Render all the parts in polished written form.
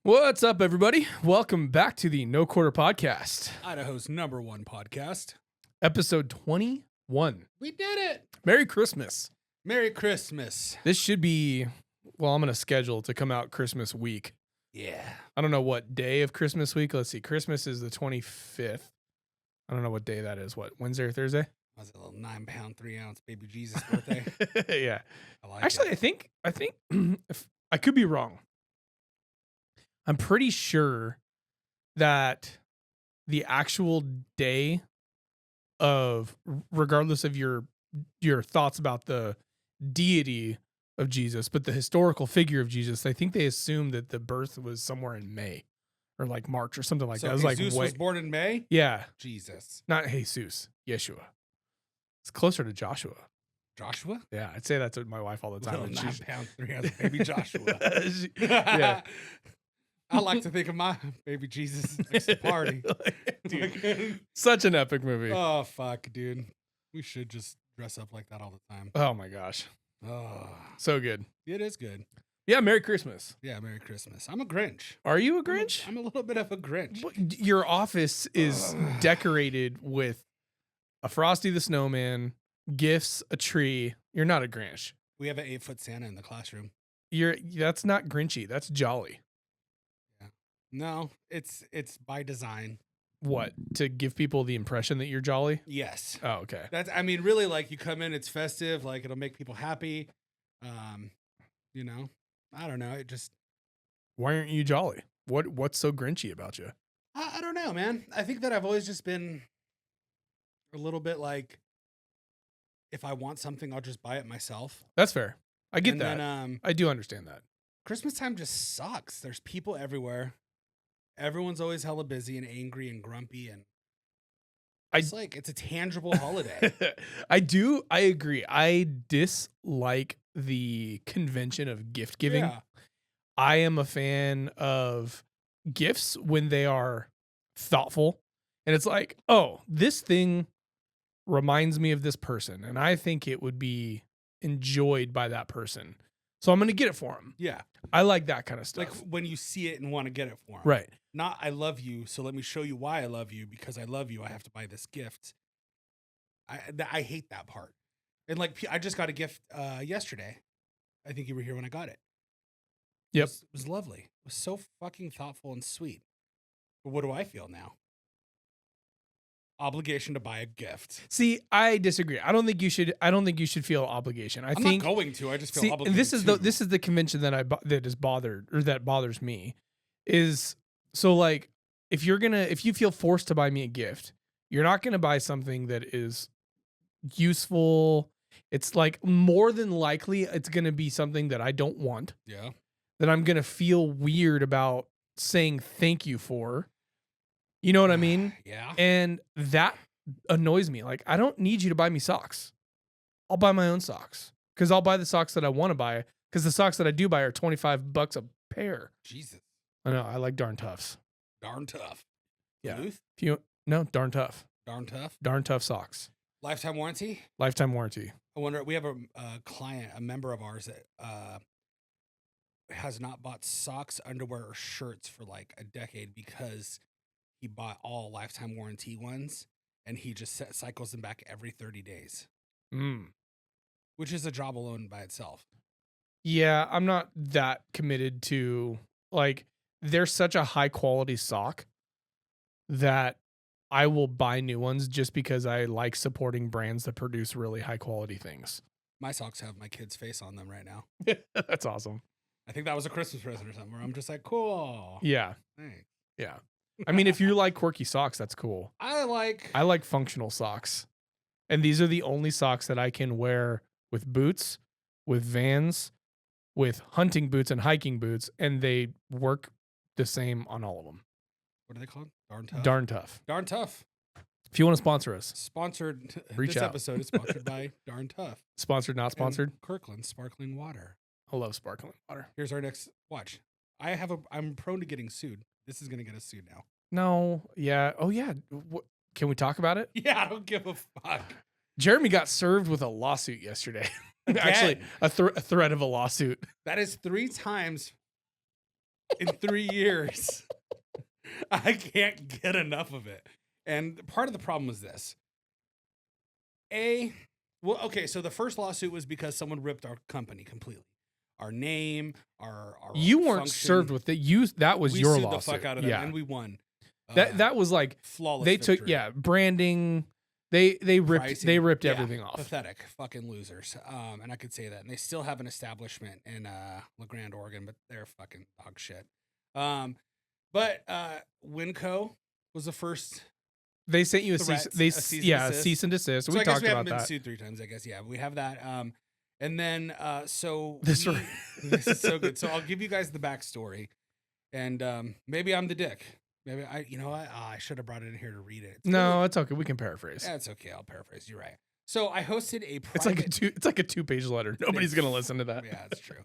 What's up, everybody? Welcome back to the No Quarter Podcast, Idaho's #1 podcast. episode 21. We did it. Merry Christmas. Merry Christmas. This should be, well, I'm going to schedule to come out Christmas week. Yeah. I don't know what day of Christmas week. Let's see. Christmas is the 25th. I don't know what day that is. What, Wednesday or Thursday? Was it a little 9-pound, 3-ounce baby Jesus birthday? Yeah. I like Actually, it. I think if I could be wrong. I'm pretty sure that the actual day of, regardless of your thoughts about the deity of Jesus, but the historical figure of Jesus, I think they assumed that the birth was somewhere in May or like March or something like So that. It was Jesus like was born in May? yeah, Jesus. not Jesus, Yeshua. It's closer to Joshua. Joshua? Yeah, I'd say that to my wife all the time. Little and she's- 9-pound, 3-ounce baby Joshua. yeah. I like to think of my baby Jesus next to party. Dude, such an epic movie. Oh, fuck, dude. We should just dress up like that all the time. Oh my gosh. Oh, So good. it is good. Yeah, Merry Christmas. Yeah, Merry Christmas. I'm a Grinch. Are you a Grinch? I'm a little bit of a Grinch. Your office is decorated with a Frosty the Snowman, gifts, a tree. You're not a Grinch. We have an 8-foot Santa in the classroom. That's not Grinchy. That's jolly. No, it's by design. What? To give people the impression that you're jolly? Yes. Oh, okay. That's, I mean, really, like, you come in, it's festive, like, it'll make people happy. You know, I don't know. It just, Why aren't you jolly? What's so Grinchy about you? I don't know, man. I think that I've always just been a little bit like, if I want something, I'll just buy it myself. That's fair. I get And that. Then, I do understand that. Christmas time just sucks. There's people everywhere. Everyone's always hella busy and angry and grumpy, and it's like it's a tangible holiday. I agree. I dislike the convention of gift giving. Yeah. I am a fan of gifts when they are thoughtful. And it's like, oh, this thing reminds me of this person, and I think it would be enjoyed by that person. So I'm going to get it for them. Yeah. I like that kind of stuff. Like when you see it and want to get it for them. Right. Not, I love you, so let me show you why I love you. Because I love you, I have to buy this gift. I hate that part. And like, I just got a gift yesterday. I think you were here when I got it. Yep. It was lovely. It was so fucking thoughtful and sweet. But what do I feel now? Obligation to buy a gift. See, I disagree. I don't think you should feel obligation. I'm think not going to. I just feel see, obligated. this is the convention that bothers me is, so like, if you feel forced to buy me a gift, you're not going to buy something that is useful. It's like, more than likely it's going to be something that I don't want. Yeah. That I'm going to feel weird about saying thank you for. You know what I mean? Yeah. And that annoys me. Like, I don't need you to buy me socks. I'll buy my own socks, because I'll buy the socks that I want to buy, because the socks that I do buy are $25 a pair. Jesus. I know. I like Darn Toughs. Darn tough. Yeah. Booth? No, Darn Tough. Darn tough. Darn Tough socks. Lifetime warranty? Lifetime warranty. I wonder, we have a client, a member of ours that has not bought socks, underwear, or shirts for like a decade because he bought all lifetime warranty ones, and he just cycles them back every 30 days, which is a job alone by itself. Yeah, I'm not that committed to, like, they're such a high quality sock that I will buy new ones just because I like supporting brands that produce really high quality things. My socks have my kid's face on them right now. That's awesome. I think that was a Christmas present or something where I'm just like, cool. Yeah. Thanks. Yeah. I mean, if you like quirky socks, that's cool. I like functional socks. And these are the only socks that I can wear with boots, with Vans, with hunting boots and hiking boots, and they work the same on all of them. What are they called? Darn tough. Darn Tough. Darn tough. If you want to sponsor us, Sponsored. Reach This out. episode is sponsored by Darn Tough. sponsored, not sponsored. And Kirkland Sparkling Water. I love sparkling water. Here's our next watch. I'm prone to getting sued. This is gonna get us sued now. No. Yeah. Oh, yeah. Can we talk about it? Yeah, I don't give a fuck. Jeromy got served with a lawsuit yesterday. Actually, Again. a threat of a lawsuit. That is 3 times in 3 years. I can't get enough of it. And part of the problem was this. So the first lawsuit was because someone ripped our company completely. Our name, our You weren't function. served with it. That was we your sued lawsuit. the fuck out of them, and we won. That was like flawless. They victory. took branding. They ripped Pricing. they ripped everything off. Pathetic fucking losers. And I could say that. And they still have an establishment in La Grande, Oregon, but they're fucking dog shit. But Winco was the first. They sent you a cease and desist. So we I guess talked we haven't about been that. sued 3 times. I guess we have that. And then so this is so good. So I'll give you guys the backstory, and maybe I'm the dick. Maybe I should have brought it in here to read it. It's okay. We can paraphrase. Yeah, it's okay. I'll paraphrase. You're right. So I hosted a private. It's like a 2-page letter. Nobody's gonna listen to that. Yeah, that's true.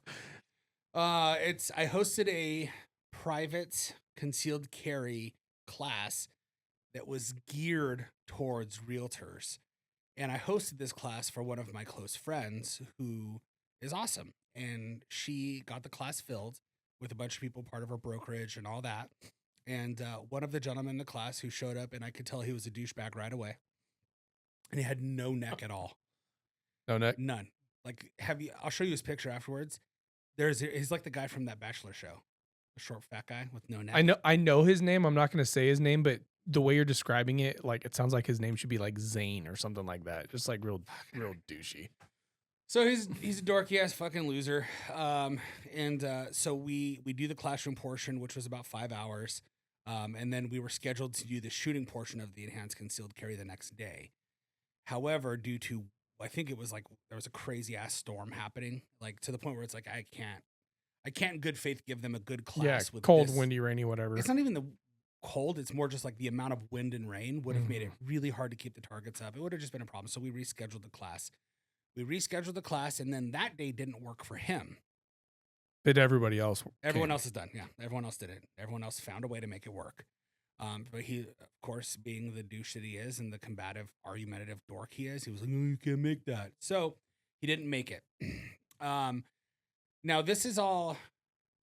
I hosted a private concealed carry class that was geared towards realtors. And I hosted this class for one of my close friends who is awesome. And she got the class filled with a bunch of people, part of her brokerage and all that. And one of the gentlemen in the class who showed up, and I could tell he was a douchebag right away. And he had no neck at all. No neck? None. Like, I'll show you his picture afterwards. He's like the guy from that Bachelor show. The short, fat guy with no neck. I know his name. I'm not going to say his name, but the way you're describing it, like it sounds like his name should be like Zane or something like that. Just like real douchey. So he's a dorky ass fucking loser. So we do the classroom portion, which was about 5 hours. And then we were scheduled to do the shooting portion of the enhanced concealed carry the next day. However, due to, I think it was like, there was a crazy ass storm happening, like to the point where it's like, I can't in good faith give them a good class with cold, this. windy, rainy, whatever. It's not even the cold. It's more just like the amount of wind and rain would have made it really hard to keep the targets up. It would have just been a problem. So we rescheduled the class. And then that day didn't work for him. But everybody else. Everyone else is done. Yeah. Everyone else did it. Everyone else found a way to make it work. But he, of course, being the douche that he is and the combative, argumentative dork he is, he was like, no, you can't make that. So he didn't make it. Now, this is all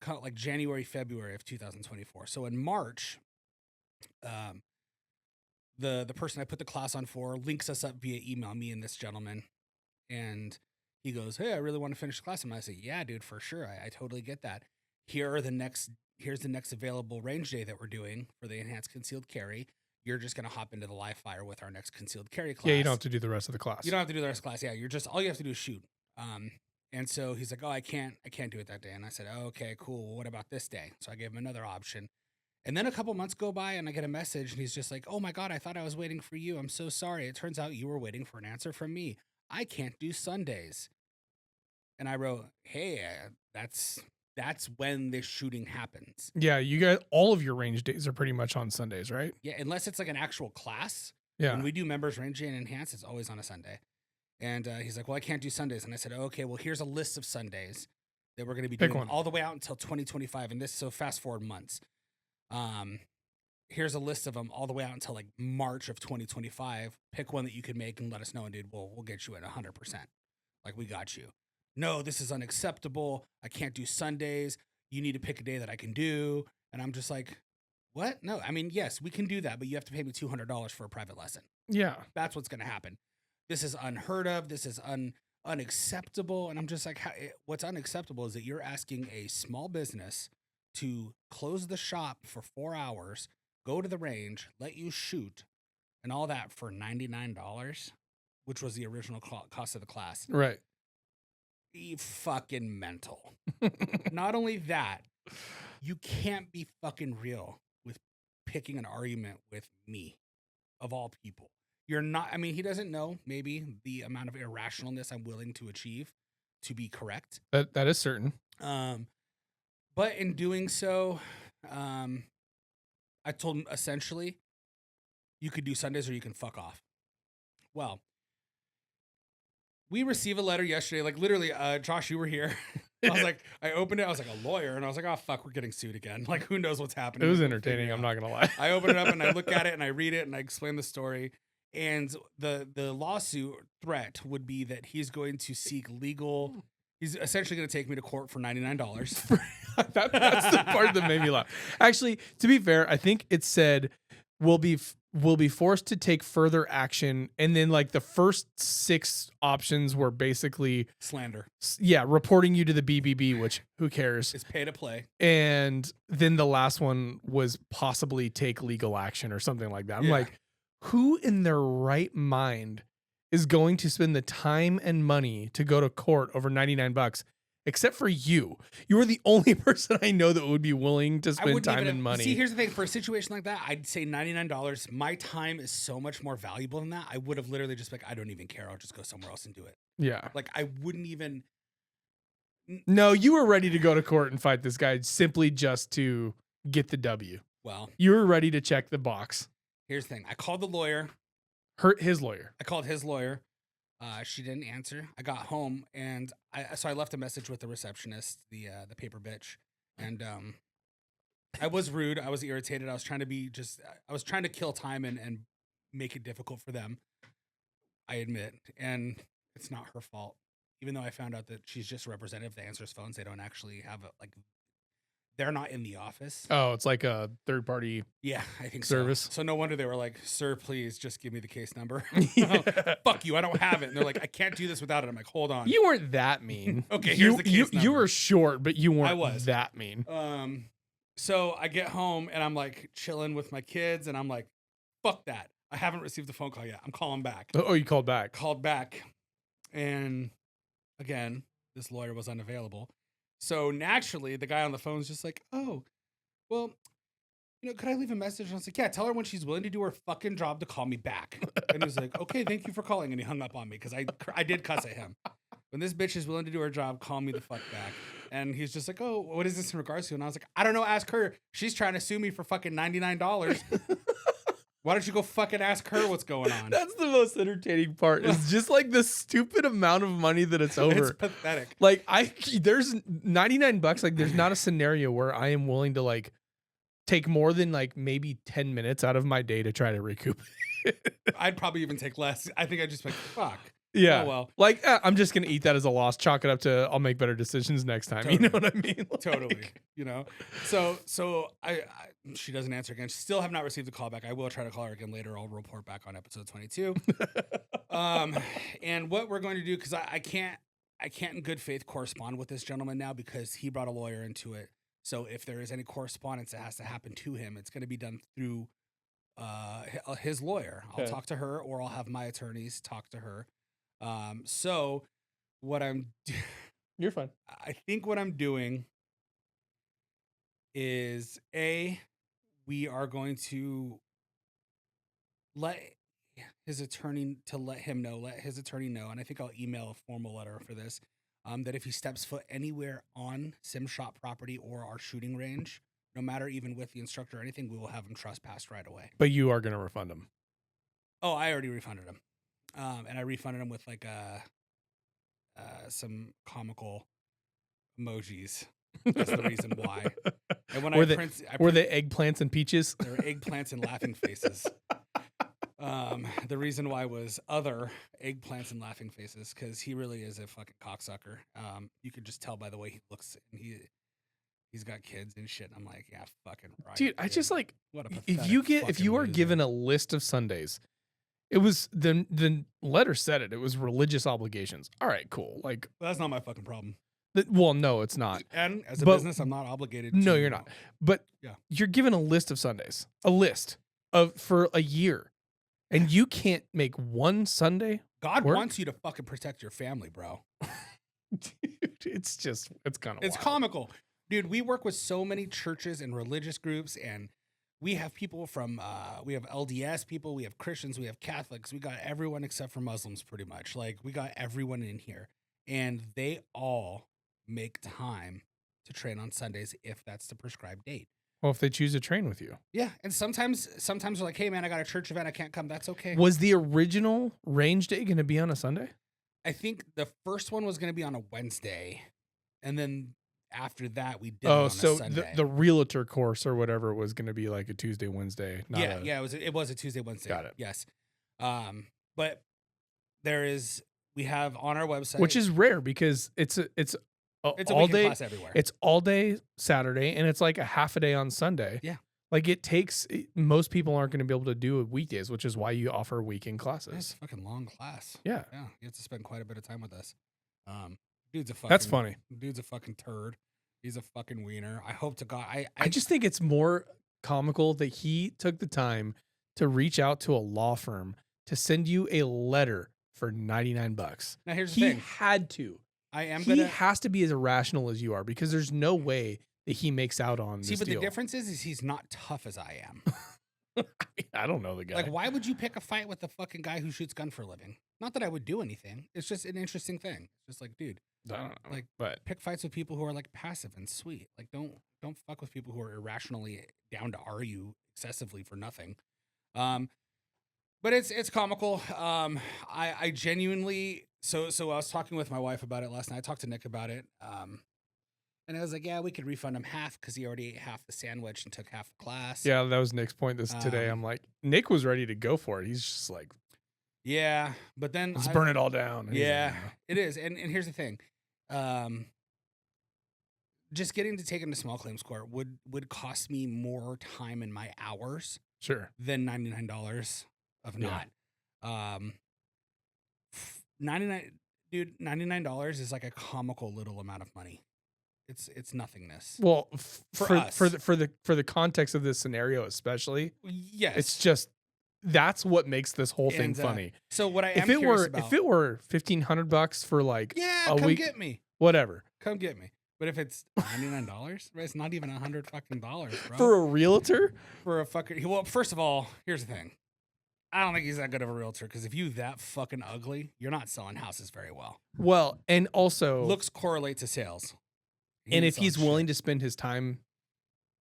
kind of like January, February of 2024. So in March, the person I put the class on for links us up via email, me and this gentleman. And he goes, hey, I really want to finish the class. And I say, yeah, dude, for sure. I totally get that. Here's the next available range day that we're doing for the enhanced concealed carry. You're just going to hop into the live fire with our next concealed carry class. Yeah, you don't have to do the rest of the class. You don't have to do the rest of the class. Yeah, all you have to do is shoot. And so he's like, oh, I can't do it that day. And I said, oh, okay, cool. Well, what about this day? So I gave him another option. And then a couple months go by and I get a message and he's just like, oh my God, I thought I was waiting for you. I'm so sorry. It turns out you were waiting for an answer from me. I can't do Sundays. And I wrote, hey, that's when this shooting happens. Yeah, you guys, all of your range days are pretty much on Sundays, right? Yeah, unless it's like an actual class. Yeah. When we do members range and enhance, it's always on a Sunday. And he's like, well, I can't do Sundays. And I said, okay, well, here's a list of Sundays that we're going to be doing all the way out until 2025. And so fast forward months. Here's a list of them all the way out until like March of 2025. Pick one that you could make and let us know. And dude, we'll get you at 100%. Like, we got you. No, this is unacceptable. I can't do Sundays. You need to pick a day that I can do. And I'm just like, what? No, I mean, yes, we can do that, but you have to pay me $200 for a private lesson. Yeah. That's what's going to happen. This is unheard of. This is unacceptable. And I'm just like, what's unacceptable is that you're asking a small business to close the shop for 4 hours, go to the range, let you shoot, and all that for $99, which was the original cost of the class. Right. You fucking mental. Not only that, you can't be fucking real with picking an argument with me, of all people. You're not, I mean, he doesn't know maybe the amount of irrationalness I'm willing to achieve to be correct. That is certain. But in doing so, I told him essentially, you could do Sundays or you can fuck off. Well, we received a letter yesterday, like literally, Josh, you were here. I was like, I opened it, I was like, a lawyer, and I was like, oh fuck, we're getting sued again. Like, who knows what's happening? It was entertaining, I'm not gonna lie. I open it up and I look at it and I read it and I explain the story. And the lawsuit threat would be that he's going to seek legal He's essentially going to take me to court for $99. That's the part that made me laugh. Actually, to be fair, I think it said will be forced to take further action, and then like the first 6 options were basically slander. Yeah, reporting you to the BBB, which who cares? It's pay to play. And then the last one was possibly take legal action or something like that. I'm like, who in their right mind is going to spend the time and money to go to court over $99, except for you? You are the only person I know that would be willing to spend time and money. See, here's the thing. For a situation like that, I'd say $99. My time is so much more valuable than that. I would have literally just like, I don't even care. I'll just go somewhere else and do it. Yeah. Like, I wouldn't even. No, you were ready to go to court and fight this guy simply just to get the W. Well, you were ready to check the box. Here's the thing. I called the lawyer. His lawyer. I called his lawyer. She didn't answer. I got home and I left a message with the receptionist, the paper bitch, and I was rude. I was irritated. I was trying to kill time and make it difficult for them. I admit, and it's not her fault. Even though I found out that she's just a representative that answers phones, they don't actually have they're not in the office. Oh, it's like a third party. Yeah, I think service. So no wonder they were like, "Sir, please just give me the case number." Fuck you, I don't have it. And they're like, "I can't do this without it." I'm like, "Hold on." You weren't that mean. Okay, here's the case number. You were short, but you weren't I was that mean. So I get home and I'm like chilling with my kids and I'm like, "Fuck that. I haven't received a phone call yet. I'm calling back." Oh, you called back. Called back. And again, this lawyer was unavailable. So naturally, the guy on the phone is just like, "Oh, well, could I leave a message?" And I was like, "Yeah, tell her when she's willing to do her fucking job to call me back." And he was like, "Okay, thank you for calling." And he hung up on me because I did cuss at him. When this bitch is willing to do her job, call me the fuck back. And he's just like, "Oh, what is this in regards to?" And I was like, "I don't know. Ask her. She's trying to sue me for fucking $99. Why don't you go fucking ask her what's going on?" That's the most entertaining part. Is just like the stupid amount of money that it's over. It's pathetic. Like there's $99. Like there's not a scenario where I am willing to like take more than like maybe 10 minutes out of my day to try to recoup it. I'd probably even take less. I think I'd just be like, fuck. Yeah. Oh, well. Like, I'm just going to eat that as a loss, chalk it up to I'll make better decisions next time. Totally. You know what I mean? Like, totally. So I she doesn't answer again. Still have not received a call back. I will try to call her again later. I'll report back on episode 22. And what we're going to do, because I can't in good faith correspond with this gentleman now because he brought a lawyer into it. So if there is any correspondence that has to happen to him, it's going to be done through his lawyer. I'll talk to her, or I'll have my attorneys talk to her. So what you're fine. I think what I'm doing is we are going to let his attorney know, and I think I'll email a formal letter for this, that if he steps foot anywhere on Sim Shop property or our shooting range, no matter even with the instructor or anything, we will have him trespassed right away. But you are going to refund him. Oh, I already refunded him. And I refunded him with like some comical emojis. That's the reason why. And when were they eggplants and peaches? They were eggplants and laughing faces. The reason why was other eggplants and laughing faces, because he really is a fucking cocksucker. You could just tell by the way he looks, and he's got kids and shit. And I'm like, yeah, fucking right. Dude, I just like, what a if you are given a list of Sundays, it was the letter said it was religious obligations. All right, cool. Like, well, that's not my fucking problem. Well, no, it's not. And as a business, I'm not obligated to. No, you're not. But you're given a list of Sundays, for a year, and you can't make one Sunday. God wants you to fucking protect your family, bro. Dude, it's kind of wild. Comical. Dude, we work with so many churches and religious groups, and we have people from, we have LDS people, we have Christians, we have Catholics, we got everyone except for Muslims pretty much. Like, we got everyone in here, and they all make time to train on Sundays if that's the prescribed date. Well, if they choose to train with you. Yeah, and sometimes they're like, "Hey man, I got a church event, I can't come." That's okay. Was the original range day going to be on a Sunday? I think the first one was going to be on a Wednesday, and then after that we did a Sunday. The realtor course or whatever was going to be like a Tuesday, Wednesday. It was a Tuesday, Wednesday. Got it. Yes. But we We have on our website, which is rare because it's a a all weekend day class everywhere. It's all day Saturday and it's like a half a day on Sunday. Yeah. Like most people aren't going to be able to do it weekdays, which is why you offer weekend classes. It's a fucking long class. Yeah. Yeah. You have to spend quite a bit of time with us. Dude's a fucking, That's funny. Dude's a fucking turd. He's a fucking wiener. I hope to God. I just think it's more comical that he took the time to reach out to a law firm to send you a letter for $99. Now here's the He thing. had to. He has to be as irrational as you are because there's no way that he makes out on this but deal. the difference is he's not tough as I am. I don't know the guy. Like, why would you pick a fight with the fucking guy who shoots gun for a living? Not that I would do anything. It's just an interesting thing. It's just like, dude, I don't know. like, but pick fights with people who are like passive and sweet. Like, don't fuck with people who are irrationally down to argue excessively for nothing. But it's comical. I genuinely so I was talking with my wife about it last night. I talked to Nick about it. And I was like, yeah, we could refund him half because he already ate half the sandwich and took half the class. yeah, that was Nick's point today. I'm like, Nick was ready to go for it. He's just like, yeah, but then let's burn it all down. And yeah, like, no. it is. And here's the thing. Just getting to take him to small claims court would cost me more time in my hours Sure. than $99 of not. $99 is like a comical little amount of money. It's nothingness. Well, For us. for the context of this scenario, especially, Yes, it's just that's what makes this whole thing And, funny. So what I am If it curious were about, if it were $1,500 for like yeah, a come week, get me, whatever, come get me. But if it's $99, it's not even $100 fucking dollars, bro. for a realtor, For a fucking first of all, here's the thing. I don't think he's that good of a realtor because if you that fucking ugly, you're not selling houses very well. well, and also Looks correlate to sales. and if he's willing to spend his time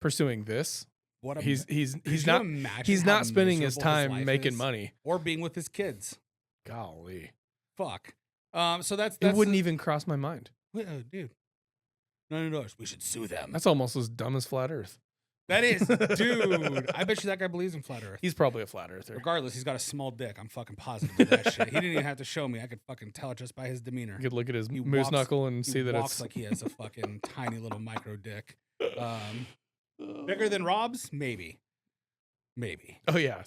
pursuing this, what he's could not you imagine he's how not spending his miserable time life making is? money. Or being with his kids. Golly, Fuck. So that's it wouldn't even cross my mind. dude. $90. We should sue them. That's almost as dumb as flat Earth. That is, dude. I bet you that guy believes in flat Earth. He's probably a flat earther. Regardless, he's got a small dick. I'm fucking positive of that shit. He didn't even have to show me. I could fucking tell just by his demeanor. You could look at his He moose walks- knuckle and He see that walks it's like he has a fucking tiny little micro dick. Bigger than Rob's? Maybe. Oh yeah,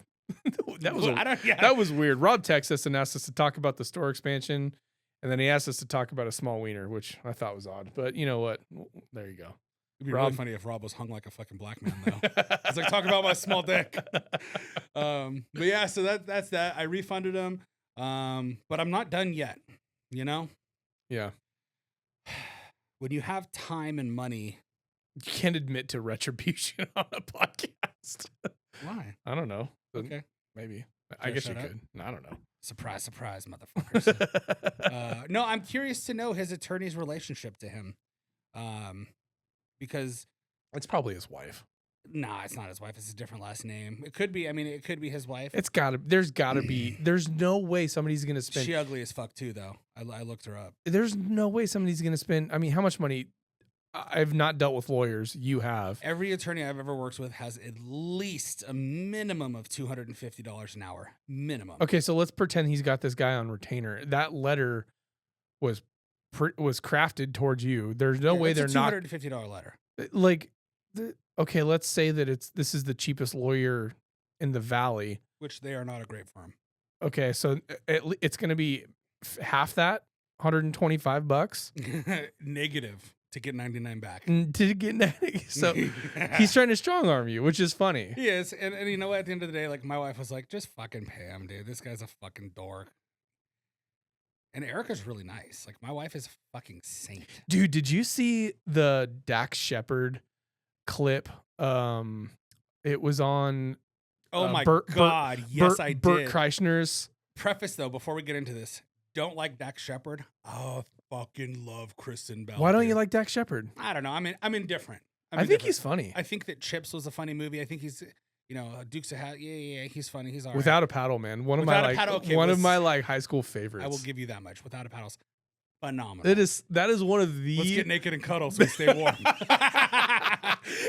that was yeah. that was weird. Rob texted us and asked us to talk about the store expansion, and then he asked us to talk about a small wiener, which I thought was odd. But you know what? There you go. It'd be Rob. really funny if Rob was hung like a fucking black man, though. It's like, talk about my small dick. But yeah, so that's that. I refunded him. But I'm not done yet, you know? Yeah, When you have time and money. you can't admit to retribution on a podcast. Why? I don't know. Okay. Maybe. I I guess you shut up? could. No, I don't know. Surprise, surprise, motherfuckers. No, I'm curious to know his attorney's relationship to him. Because It's probably his wife. nah, it's not his wife. It's a different last name. It could be. I mean, it could be his wife. There's gotta be. There's no way somebody's gonna spend. She ugly as fuck too, though. I looked her up. There's no way somebody's gonna spend. I mean, how much money? I've not dealt with lawyers. You have. Every attorney I've ever worked with has at least a minimum of $250 an hour. Minimum. Okay, so let's pretend he's got this guy on retainer. That letter was crafted towards you. There's no way they're not $250 letter. like. Okay, let's say that this is the cheapest lawyer in the valley. Which they are not a great firm. Okay, so it's going to be half that, $125 Negative to get 99 back. to get. So he's trying to strong arm you, which is funny. He is. And you know what? At the end of the day, like, my wife was like, just fucking pay him, dude. This guy's a fucking dork. And Erica's really nice. Like, my wife is a fucking saint. Dude, did you see the Dax Shepard clip? It was on. Oh my God! I did. Bert Kreischer's. Preface though, before we get into this, don't like Dax Shepard. Oh, fucking love Kristen Bell. Why don't dude. you like Dax Shepard? I don't know. I'm indifferent. I think he's funny. I think that Chips was a funny movie. I think he's, Dukes of Hazzard. Yeah, he's funny. He's all right. Without a Paddle, man. One of Without my a Paddle, okay, one of my like high school favorites. I will give you that much. Without a Paddles. phenomenal. That is one of the. Let's get naked and cuddle so we stay warm.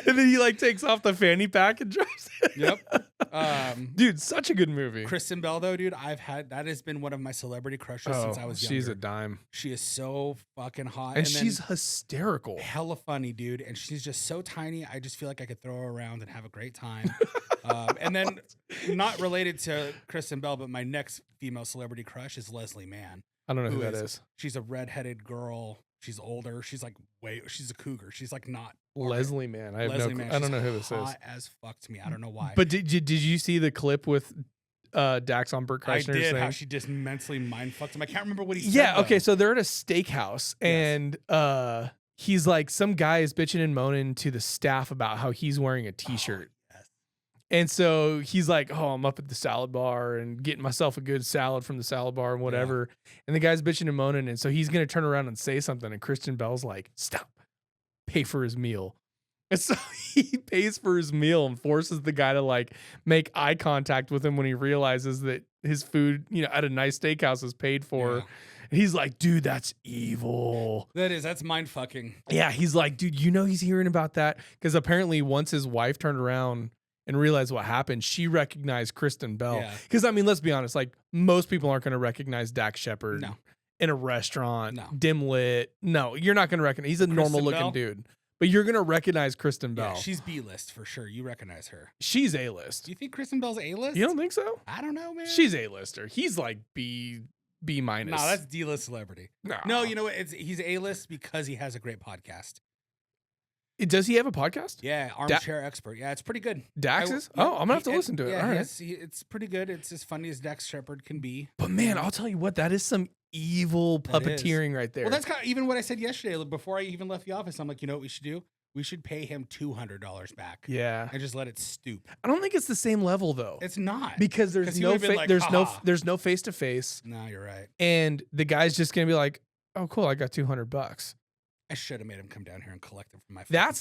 And then he like takes off the fanny pack and drops it. Yep. Dude, such a good movie. Kristen Bell, though, dude, that has been one of my celebrity crushes since I was younger. She's a dime. She is so fucking hot. And she's hysterical. Hella funny, dude. And she's just so tiny. I just feel like I could throw her around and have a great time. And then, not related to Kristen Bell, but my next female celebrity crush is Leslie Mann. I don't know who that is. She's a redheaded girl. She's older. She's like she's a cougar. She's like not Leslie Mann. I don't know who this is. Hot as fuck to me. I don't know why. But did you see the clip with Dax on Bert Kreischer? I did. Saying, how she just mentally mind fucked him. I can't remember what he said. Yeah. Though. Okay. So they're at a steakhouse, and he's like, some guy is bitching and moaning to the staff about how he's wearing a t-shirt. And so he's like, oh, I'm up at the salad bar and getting myself a good salad from the salad bar and whatever. Yeah. And the guy's bitching and moaning. And so he's going to turn around and say something. And Kristen Bell's like, stop, pay for his meal. And so he pays for his meal and forces the guy to like make eye contact with him when he realizes that his food, at a nice steakhouse is paid for. Yeah. And he's like, dude, that's evil. That's mind fucking. Yeah. He's like, dude, he's hearing about that. Because apparently once his wife turned around and realized what happened, she recognized Kristen Bell. Because, let's be honest, like, most people aren't going to recognize Dax Shepard in a restaurant, dim lit. No, you're not going to recognize. He's a normal-looking dude. But you're going to recognize Kristen Bell. Yeah, she's B-list for sure. You recognize her. She's A-list. Do you think Kristen Bell's A-list? You don't think so? I don't know, man. She's A-lister. He's like B minus. No, that's D-list celebrity. No, you know what? He's A-list because he has a great podcast. Does he have a podcast? Yeah, Armchair Expert. Yeah, it's pretty good. Dax is? I'm going to have to listen to it. Yeah, all right. It's pretty good. It's as funny as Dax Shepard can be. But man, I'll tell you what, that is some evil puppeteering right there. Well, that's kind of even what I said yesterday before I even left the office. I'm like, you know what we should do? We should pay him $200 back. Yeah. And just let it stoop. I don't think it's the same level though. It's not. Because there's no face to face. No, you're right. And the guy's just going to be like, "Oh, cool, I got $200." I should have made him come down here and collect them from my. I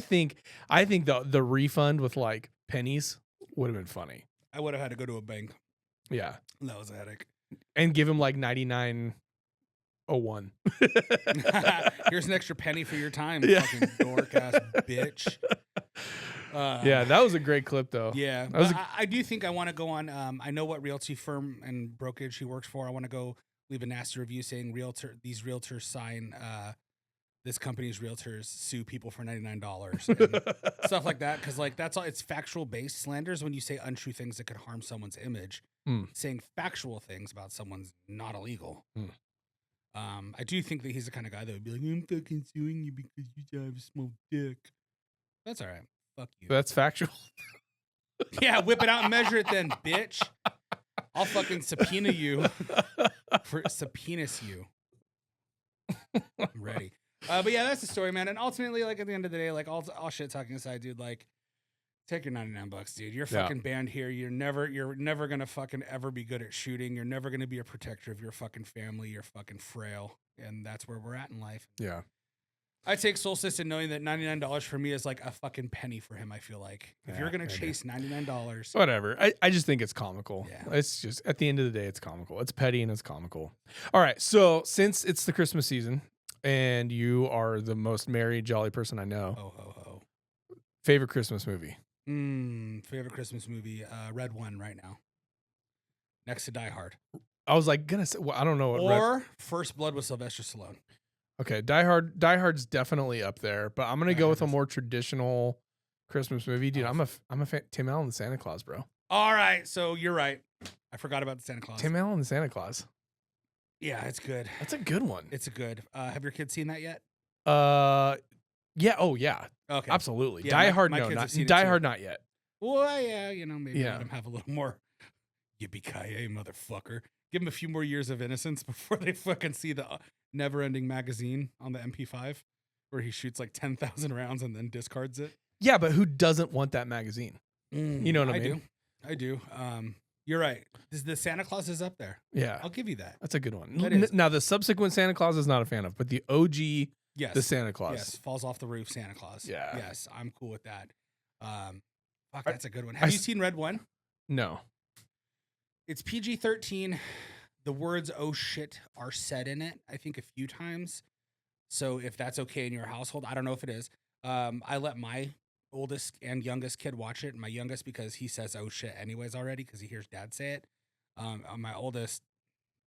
think the refund with like pennies would have been funny. I would have had to go to a bank. Yeah, that was a headache. And give him like 99.01. Here's an extra penny for your time, fucking dork ass bitch. Yeah, that was a great clip though. Yeah, I do think I want to go on. I know what realty firm and brokerage he works for. I want to go leave a nasty review saying these realtors sign. This company's realtors sue people for $99 and stuff like that. Cause like, that's all it's factual based slanders. When you say untrue things that could harm someone's image, saying factual things about someone's not illegal. I do think that he's the kind of guy that would be like, I'm fucking suing you because you have a small dick. That's all right. Fuck you. That's factual. Yeah. Whip it out and measure it then, bitch. I'll fucking subpoena you subpoenas you. I'm ready. But yeah, that's the story, man. And ultimately, like at the end of the day, like all shit talking aside, dude, like take your $99, dude. You're fucking banned here. You're never gonna fucking ever be good at shooting. You're never gonna be a protector of your fucking family. You're fucking frail, and that's where we're at in life. Yeah. I take solace in knowing that $99 for me is like a fucking penny for him. I feel like if you're gonna chase $99, whatever. I just think it's comical. Yeah. It's just at the end of the day, it's comical. It's petty and it's comical. All right. So since it's the Christmas season. And you are the most merry, jolly person I know. Oh, ho, ho. Favorite Christmas movie? Favorite Christmas movie? Red One right now. Next to Die Hard. I was like, gonna say, well, I don't know. Or First Blood with Sylvester Stallone. Okay, Die Hard's definitely up there, but I'm gonna go with a more traditional Christmas movie, dude. I'm a fan. Tim Allen, the Santa Claus, bro. All right, so you're right. I forgot about the Santa Claus. Tim Allen, the Santa Claus. Yeah, it's good. That's a good one. It's a good. Have your kids seen that yet? Yeah. Oh, yeah. Okay. Absolutely. Yeah, Die Hard, no. Die Hard, not yet. Well, yeah, maybe let him have a little more yippee-ki-yay, motherfucker. Give him a few more years of innocence before they fucking see the Never-Ending Magazine on the MP5, where he shoots like 10,000 rounds and then discards it. Yeah, but who doesn't want that magazine? You know what I mean? I do. You're right. The Santa Claus is up there. Yeah. I'll give you that. That's a good one. Now, the subsequent Santa Claus is not a fan of, but the OG, the Santa Claus. Yes, falls off the roof Santa Claus. Yeah. Yes, I'm cool with that. Fuck, that's a good one. Have you seen Red One? No. It's PG-13. the words "oh shit" are said in it, I think, a few times. So if that's okay in your household, I don't know if it is. I let my oldest and youngest kid watch it. My youngest, because he says "oh shit" anyways already, because he hears dad say it. My oldest,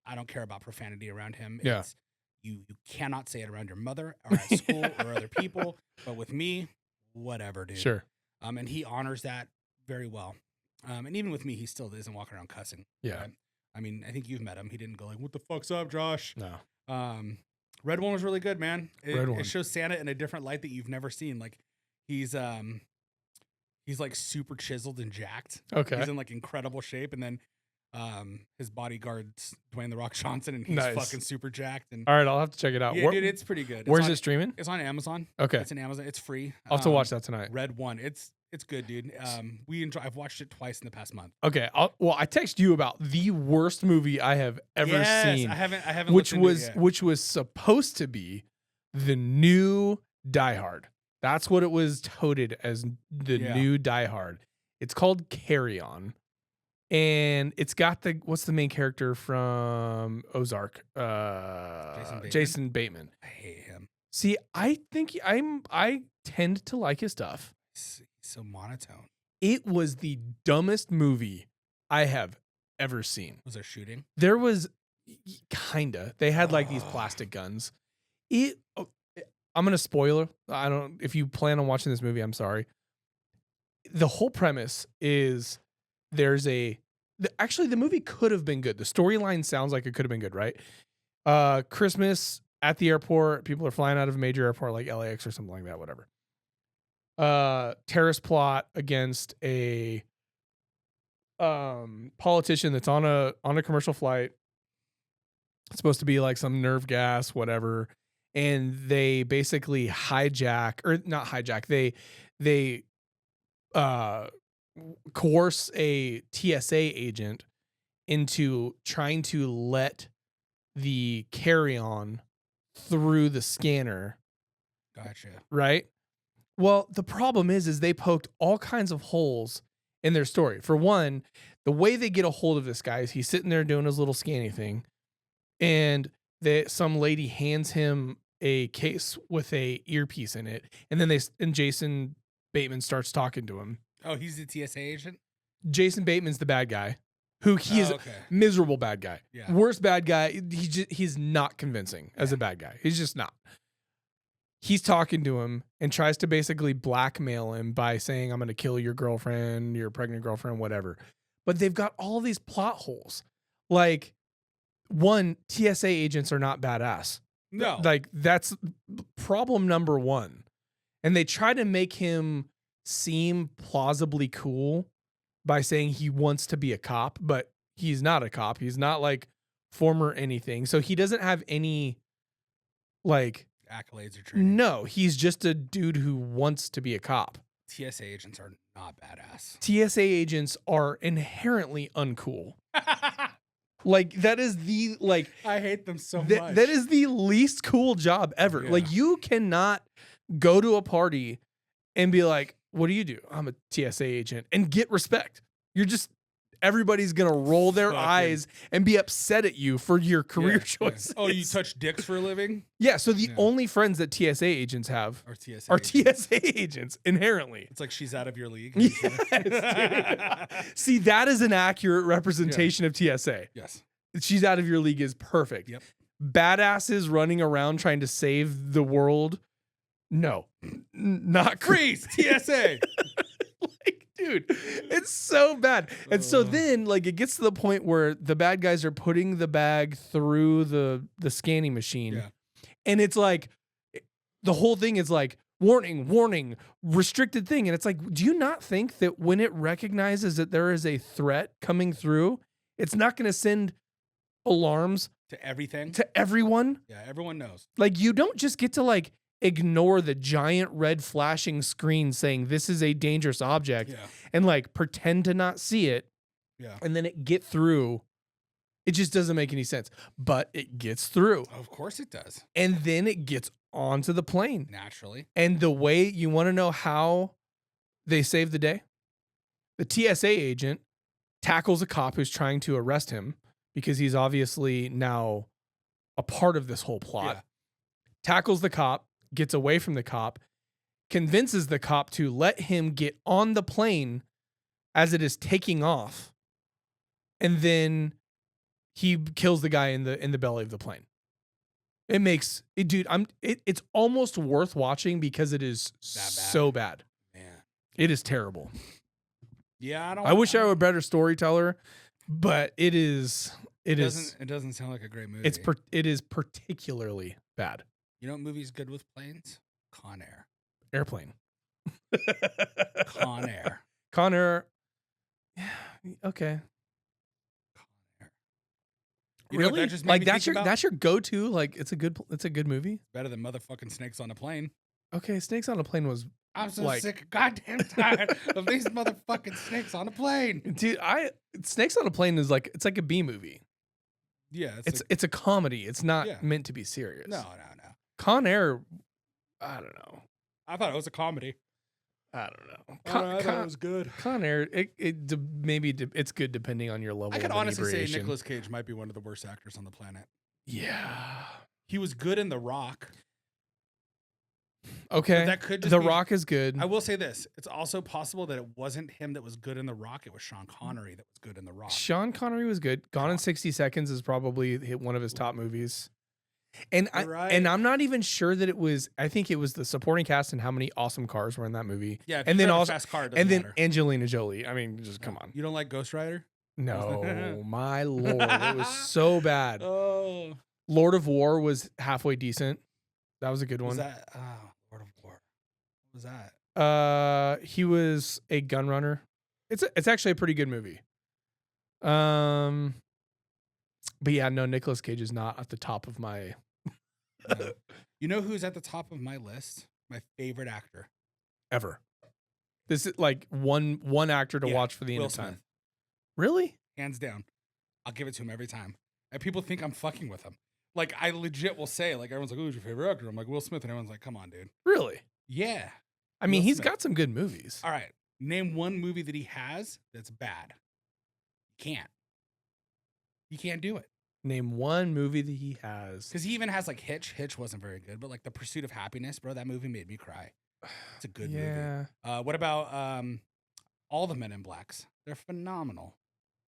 I don't care about profanity around him. Yeah. It's, you cannot say it around your mother or at school or other people. But with me, whatever, dude. Sure. And he honors that very well. And even with me, he still isn't walking around cussing. Yeah. Right? I mean, I think you've met him. He didn't go like, "What the fuck's up, Josh?" No. Red One was really good, man. Red One. It shows Santa in a different light that you've never seen. Like he's like super chiseled and jacked. Okay. He's in like incredible shape, and then his bodyguard's Dwayne The Rock Johnson, and he's Nice. fucking super jacked. And All right, I'll have to check it out. yeah, dude, it's pretty good. Where's it streaming? It's on Amazon. Okay. It's an Amazon. It's free. I'll have to watch that tonight. Red One. It's good, dude. I've watched it twice in the past month. Okay. I text you about the worst movie I have ever seen. I haven't. Which looked into it yet. was supposed to be the new Die Hard. That's what it was touted as, the new Die Hard. It's called Carry On. And it's got what's the main character from Ozark? Jason Bateman. I hate him. See, I think I tend to like his stuff. He's so monotone. It was the dumbest movie I have ever seen. Was there shooting? There was kinda. They had like these plastic guns. I'm gonna spoiler. If you plan on watching this movie, I'm sorry. The whole premise is actually the movie could have been good. The storyline sounds like it could have been good, right? Christmas at the airport, people are flying out of a major airport like LAX or something like that, whatever. Terrorist plot against a politician that's on a commercial flight. It's supposed to be like some nerve gas, whatever. And they basically they coerce a TSA agent into trying to let the carry-on through the scanner. Gotcha. Right? Well, the problem is they poked all kinds of holes in their story. For one, the way they get a hold of this guy is he's sitting there doing his little scanning thing, and some lady hands him a case with a earpiece in it, and then Jason Bateman starts talking to him. Oh, he's the TSA agent? Jason Bateman's the bad guy. He is okay. Miserable bad guy. Yeah. Worst bad guy. He's not convincing as a bad guy. He's just not. He's talking to him and tries to basically blackmail him by saying, "I'm going to kill your girlfriend, your pregnant girlfriend, whatever." But they've got all these plot holes. Like, one, TSA agents are not badass. No. Like, that's problem number one. And they try to make him seem plausibly cool by saying he wants to be a cop, but he's not a cop. He's not like former anything. So he doesn't have any like accolades or training. No, he's just a dude who wants to be a cop. TSA agents are not badass. TSA agents are inherently uncool. Like, that is I hate them so much. That is the least cool job ever. Yeah. Like, you cannot go to a party and be like, "What do you do?" "I'm a TSA agent," and get respect. Everybody's going to roll their eyes and be upset at you for your career choices. Oh, you touch dicks for a living? Yeah. So the only friends that TSA agents have are TSA agents inherently. It's like she's out of your league. Yes, see, that is an accurate representation of TSA. Yes. She's out of your league is perfect. Yep. Badasses running around trying to save the world. No, not freeze. TSA. Like, dude, it's so bad. And so then, like, it gets to the point where the bad guys are putting the bag through the scanning machine. Yeah. And it's like, the whole thing is like, warning, restricted thing. And it's like, do you not think that when it recognizes that there is a threat coming through, it's not going to send alarms to everything? To everyone? Yeah, everyone knows. Like, you don't just get to, like, ignore the giant red flashing screen saying this is a dangerous object and like pretend to not see it and then it get through. It just doesn't make any sense, but it gets through. Of course it does. And then it gets onto the plane naturally. And the way, you want to know how they save the day? The TSA agent tackles a cop who's trying to arrest him because he's obviously now a part of this whole plot. Yeah. Tackles the cop, gets away from the cop, convinces the cop to let him get on the plane as it is taking off, and then he kills the guy in the belly of the plane. It makes it, dude. It's almost worth watching because it is so bad. Man, it is terrible. Yeah, I wish I were a better storyteller, but it is. It doesn't sound like a great movie. It is particularly bad. You know what movie's good with planes? Con Air. Airplane. Con Air. Con Air. Yeah. Okay. You know, really? that just like that's your go-to. Like it's a good movie. Better than motherfucking Snakes on a Plane. Okay, Snakes on a Plane was. I'm so sick, goddamn tired of these motherfucking snakes on a plane, dude. Snakes on a Plane is like it's like a B movie. Yeah, it's a comedy. It's not meant to be serious. No. Con Air, I don't know. I thought it was a comedy. I don't know. I thought it was good. Con Air, maybe it's good depending on your level. I could of honestly say inebriation. Nicolas Cage might be one of the worst actors on the planet. Yeah, he was good in The Rock. Okay, but that could just The Rock is good. I will say this: it's also possible that it wasn't him that was good in The Rock; it was Sean Connery that was good in The Rock. Sean Connery was good. Gone in 60 Seconds is probably one of his top movies. And I'm not even sure that it was. I think it was the supporting cast and how many awesome cars were in that movie. Yeah, and then also fast car, and then matter. Angelina Jolie. I mean, just come on. You don't like Ghost Rider? No, my lord, it was so bad. Oh, Lord of War was halfway decent. That was a good one. Was that Lord of War? What was that? He was a gun runner. It's actually a pretty good movie. But yeah, no, Nicolas Cage is not at the top of my. No. You know who's at the top of my list? My favorite actor ever. This is like one actor to watch for the end of time. Smith. Really? Hands down. I'll give it to him every time. And people think I'm fucking with him. Like, I legit will say, like, everyone's like, who's your favorite actor? I'm like, Will Smith. And everyone's like, come on, dude. Really? Yeah. I mean, he's got some good movies. All right. Name one movie that he has that's bad. You can't do it. Name one movie that he has. Because he even has, like, Hitch. Hitch wasn't very good. But, like, The Pursuit of Happiness, bro, that movie made me cry. It's a good movie. What about all the Men in Blacks? They're phenomenal.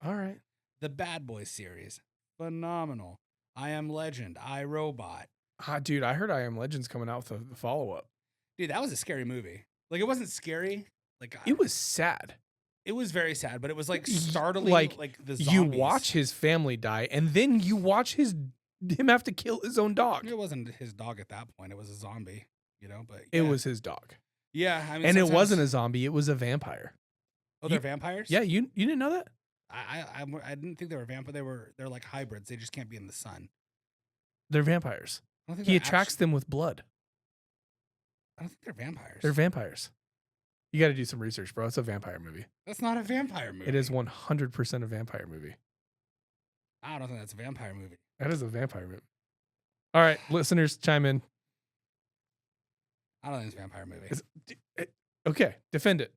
All right. The Bad Boys series. Phenomenal. I Am Legend. I, Robot. Dude, I heard I Am Legend's coming out with the follow-up. Dude, that was a scary movie. Like, it wasn't scary. Like, it was sad. It was very sad, but it was, like, startling. Like the zombies. You watch his family die, and then you watch him have to kill his own dog. It wasn't his dog at that point. It was a zombie, you know? But it was his dog. Yeah, I mean, and it wasn't a zombie. It was a vampire. Oh, they're vampires? Yeah, you didn't know that? I didn't think they were vampires. They're like hybrids. They just can't be in the sun. They're vampires. I don't think he attracts them with blood. I don't think they're vampires. They're vampires. You got to do some research, bro. It's a vampire movie. That's not a vampire movie. It is 100% a vampire movie. I don't think that's a vampire movie. That is a vampire movie. All right, listeners, chime in. I don't think it's a vampire movie. Okay, defend it.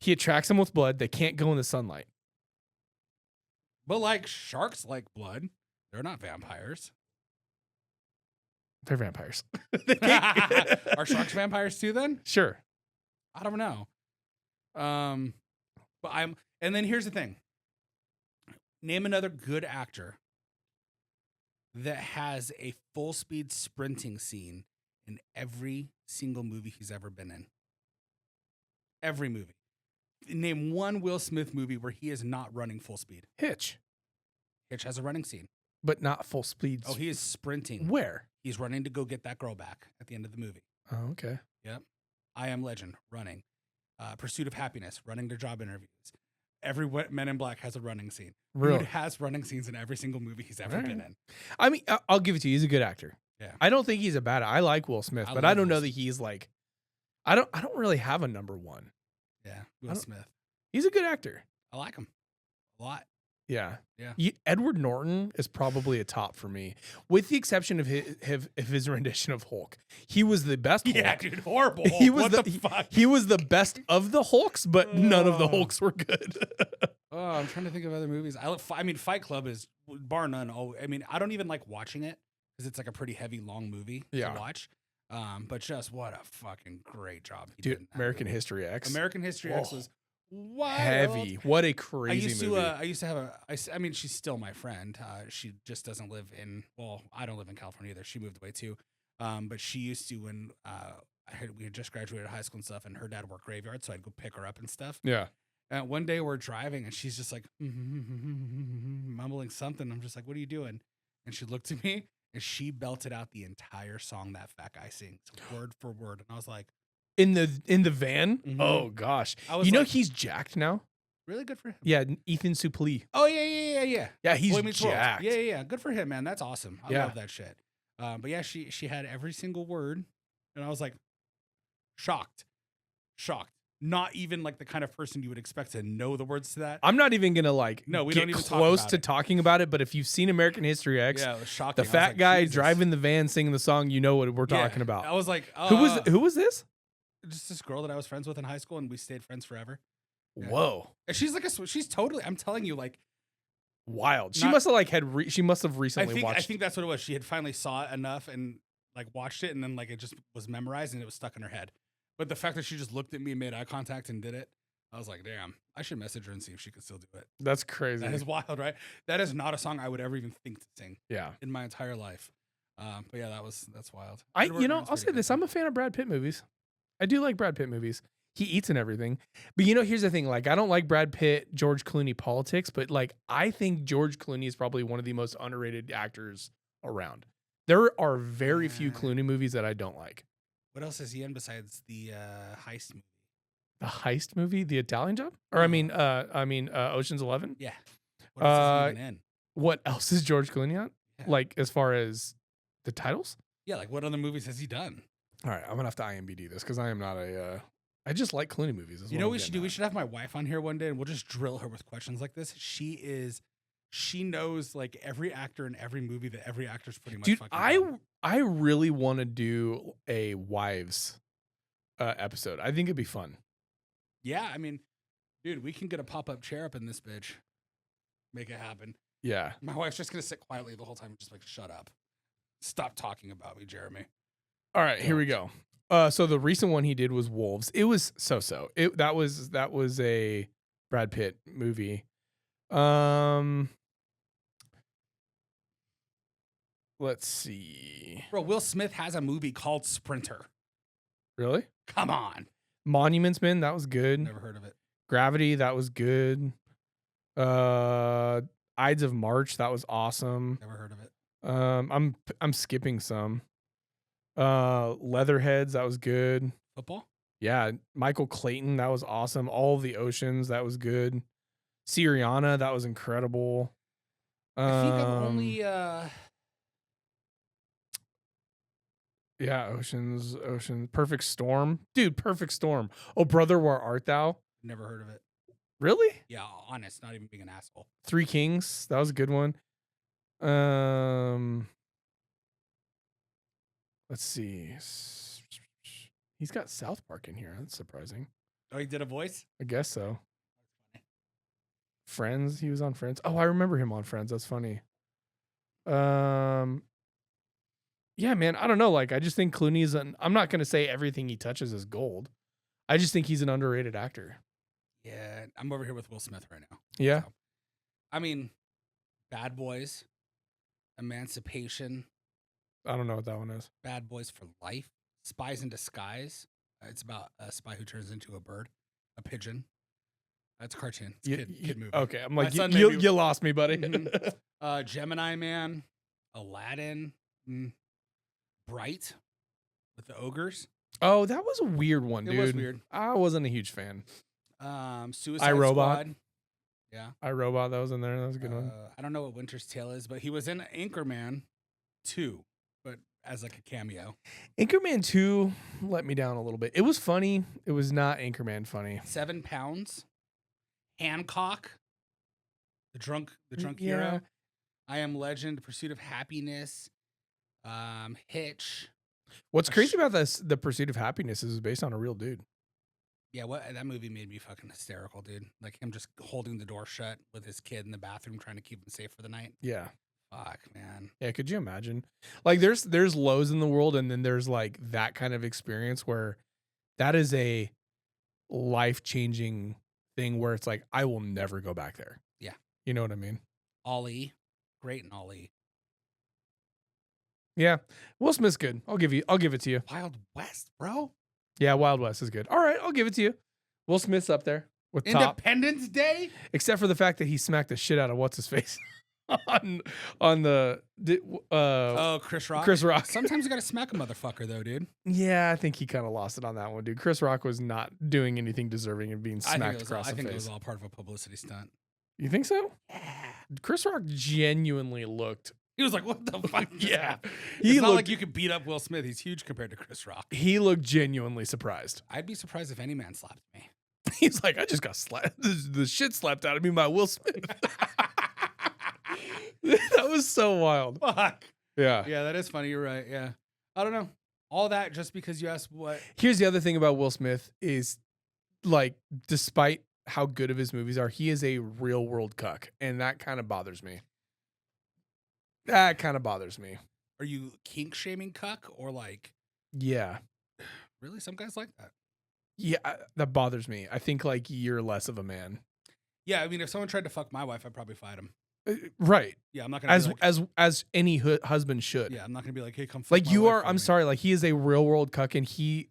He attracts them with blood. They can't go in the sunlight. But like sharks like blood. They're not vampires. They're vampires. Are sharks vampires too then? Sure. I don't know. And then here's the thing. Name another good actor that has a full speed sprinting scene in every single movie he's ever been in. Every movie. Name one Will Smith movie where he is not running full speed. Hitch. Hitch has a running scene. But not full speed. Oh, he is sprinting. Where? He's running to go get that girl back at the end of the movie. Oh, okay. Yep. I Am Legend, running. Pursuit of Happiness, running to job interviews. Every Men in Black has a running scene. Really? Dude has running scenes in every single movie he's ever been in. I mean, I'll give it to you. He's a good actor. Yeah. I don't think he's a bad. I like Will Smith, but I don't know that he's like. I don't really have a number one. Yeah, Will Smith. He's a good actor. I like him a lot. Yeah. Yeah. Edward Norton is probably a top for me, with the exception of his rendition of Hulk. He was the best Hulk. Yeah, dude, horrible Hulk. He was what the fuck? He was the best of the Hulks, but none of the Hulks were good. Oh, I'm trying to think of other movies. I mean, Fight Club is bar none. Oh, I mean, I don't even like watching it because it's like a pretty heavy, long movie to watch. But just what a fucking great job he did. Dude, American History X. American History X was wild. Heavy. What a crazy movie. I used to have I mean, she's still my friend. She just doesn't live in, well, I don't live in California either. She moved away too. But she used to when we had just graduated high school and stuff, and her dad worked graveyard, so I'd go pick her up and stuff. Yeah. And one day we're driving, and she's just like mumbling something. I'm just like, "What are you doing?" And she looked at me, and she belted out the entire song that fat guy sings, word for word. And I was like, in the van? Mm-hmm. Oh gosh. You know, like, he's jacked now? Really good for him. Yeah, Ethan Suplee. Oh yeah. Yeah, he's jacked. Yeah. Good for him, man. That's awesome. I love that shit. But yeah, she had every single word, and I was like shocked. Not even like the kind of person you would expect to know the words to that. I'm not even gonna like we get don't even close to talking about it, but if you've seen American History X, it was shocking. The fat guy driving the van singing the song, you know what we're talking about. I was like, who was this? Just this girl that I was friends with in high school, and we stayed friends forever. Yeah. Whoa. And she's like she's totally, I'm telling you, like wild. She must have like she must have recently watched. I think that's what it was. She had finally saw it enough and like watched it, and then like it just was memorized and it was stuck in her head. But the fact that she just looked at me and made eye contact and did it, I was like, damn, I should message her and see if she could still do it. That's crazy. That is wild, right? That is not a song I would ever even think to sing. Yeah. In my entire life. But yeah, that's wild. I'll say this. I'm a fan of Brad Pitt movies. I do like Brad Pitt movies. He eats and everything. But here's the thing. Like, I don't like Brad Pitt, George Clooney politics, but like, I think George Clooney is probably one of the most underrated actors around. There are very few Clooney movies that I don't like. What else is he in besides the heist movie? The heist movie, The Italian Job, or I mean, Ocean's 11. Yeah. What else is he even in? What else is George Clooney on? Yeah. Like as far as the titles? Yeah, like what other movies has he done? All right, I'm gonna have to IMDb this because I am not a. I just like Clooney movies. You know what we should do? We should have my wife on here one day, and we'll just drill her with questions like this. She knows like every actor in every movie that every actor's pretty much. Dude, I really want to do a wives episode. I think it'd be fun. Yeah, I mean, dude, we can get a pop-up chair up in this bitch. Make it happen. Yeah. My wife's just gonna sit quietly the whole time, just like, shut up. Stop talking about me, Jeromy. All right, here we go. So the recent one he did was Wolves. It was so-so. That was a Brad Pitt movie. Let's see. Bro, Will Smith has a movie called Sprinter. Really? Come on. Monuments Men, that was good. Never heard of it. Gravity, that was good. Ides of March, that was awesome. Never heard of it. I'm skipping some. Leatherheads, that was good. Football? Yeah, Michael Clayton, that was awesome. All of the Oceans, that was good. Syriana, that was incredible. I think I've only yeah, Oceans, Perfect Storm. Dude, Perfect Storm. Oh, Brother, Where Art Thou? Never heard of it. Really? Yeah, honest, not even being an asshole. Three Kings, that was a good one. Let's see. He's got South Park in here. That's surprising. Oh, he did a voice? I guess so. Friends, he was on Friends. Oh, I remember him on Friends. That's funny. Yeah, man, I don't know. Like, I just think Clooney's I'm not going to say everything he touches is gold. I just think he's an underrated actor. Yeah, I'm over here with Will Smith right now. Yeah. So, I mean, Bad Boys, Emancipation. I don't know what that one is. Bad Boys for Life, Spies in Disguise. It's about a spy who turns into a bird, a pigeon. That's a cartoon. It's a kid movie. Okay, I'm like, you lost me, buddy. Mm-hmm. Gemini Man, Aladdin, Bright with the ogres. Oh, that was a weird one, dude. It was weird. I wasn't a huge fan. Suicide Squad. Yeah. iRobot, that was in there. That was a good one. I don't know what Winter's Tale is, but he was in Anchorman 2, but as like a cameo. Anchorman 2 let me down a little bit. It was funny. It was not Anchorman funny. 7 Pounds. Hancock. The drunk hero. I Am Legend. Pursuit of Happiness. Hitch. What's crazy about this, the Pursuit of Happiness, is based on a real dude. Yeah, that movie made me fucking hysterical, dude. Like him just holding the door shut with his kid in the bathroom, trying to keep him safe for the night. Yeah. Fuck, man. Yeah, could you imagine? Like there's lows in the world, and then there's like that kind of experience where that is a life-changing thing where it's like I will never go back there. Yeah. You know what I mean? Ollie. Great in Ollie. Yeah. Will Smith's good. I'll give it to you. Wild West, bro. Yeah, Wild West is good. All right, I'll give it to you. Will Smith's up there with top. Independence Day? Except for the fact that he smacked the shit out of what's his face on the Chris Rock. Chris Rock. Sometimes you gotta smack a motherfucker though, dude. Yeah, I think he kind of lost it on that one, dude. Chris Rock was not doing anything deserving of being smacked across the face. I think it was all part of a publicity stunt. You think so? Yeah. Chris Rock genuinely looked. He was like, "What the fuck?" Yeah, it's not like you could beat up Will Smith. He's huge compared to Chris Rock. He looked genuinely surprised. I'd be surprised if any man slapped me. He's like, I just got slapped. The shit slapped out of me by Will Smith. That was so wild. Fuck. Yeah. Yeah, that is funny. You're right. Yeah. I don't know. All that just because you asked what. Here's the other thing about Will Smith is, like, despite how good of his movies are, he is a real world cuck. And that kind of bothers me. Are you kink shaming cuck or like? Yeah. Really? Some guys like that. Yeah, that bothers me. I think like you're less of a man. Yeah, I mean, if someone tried to fuck my wife, I'd probably fight him. Right. Yeah, I'm not gonna as any husband should. Yeah, I'm not gonna be like, hey, come. Fuck like my you wife are. for I'm me. sorry. Like he is a real world cuck, and he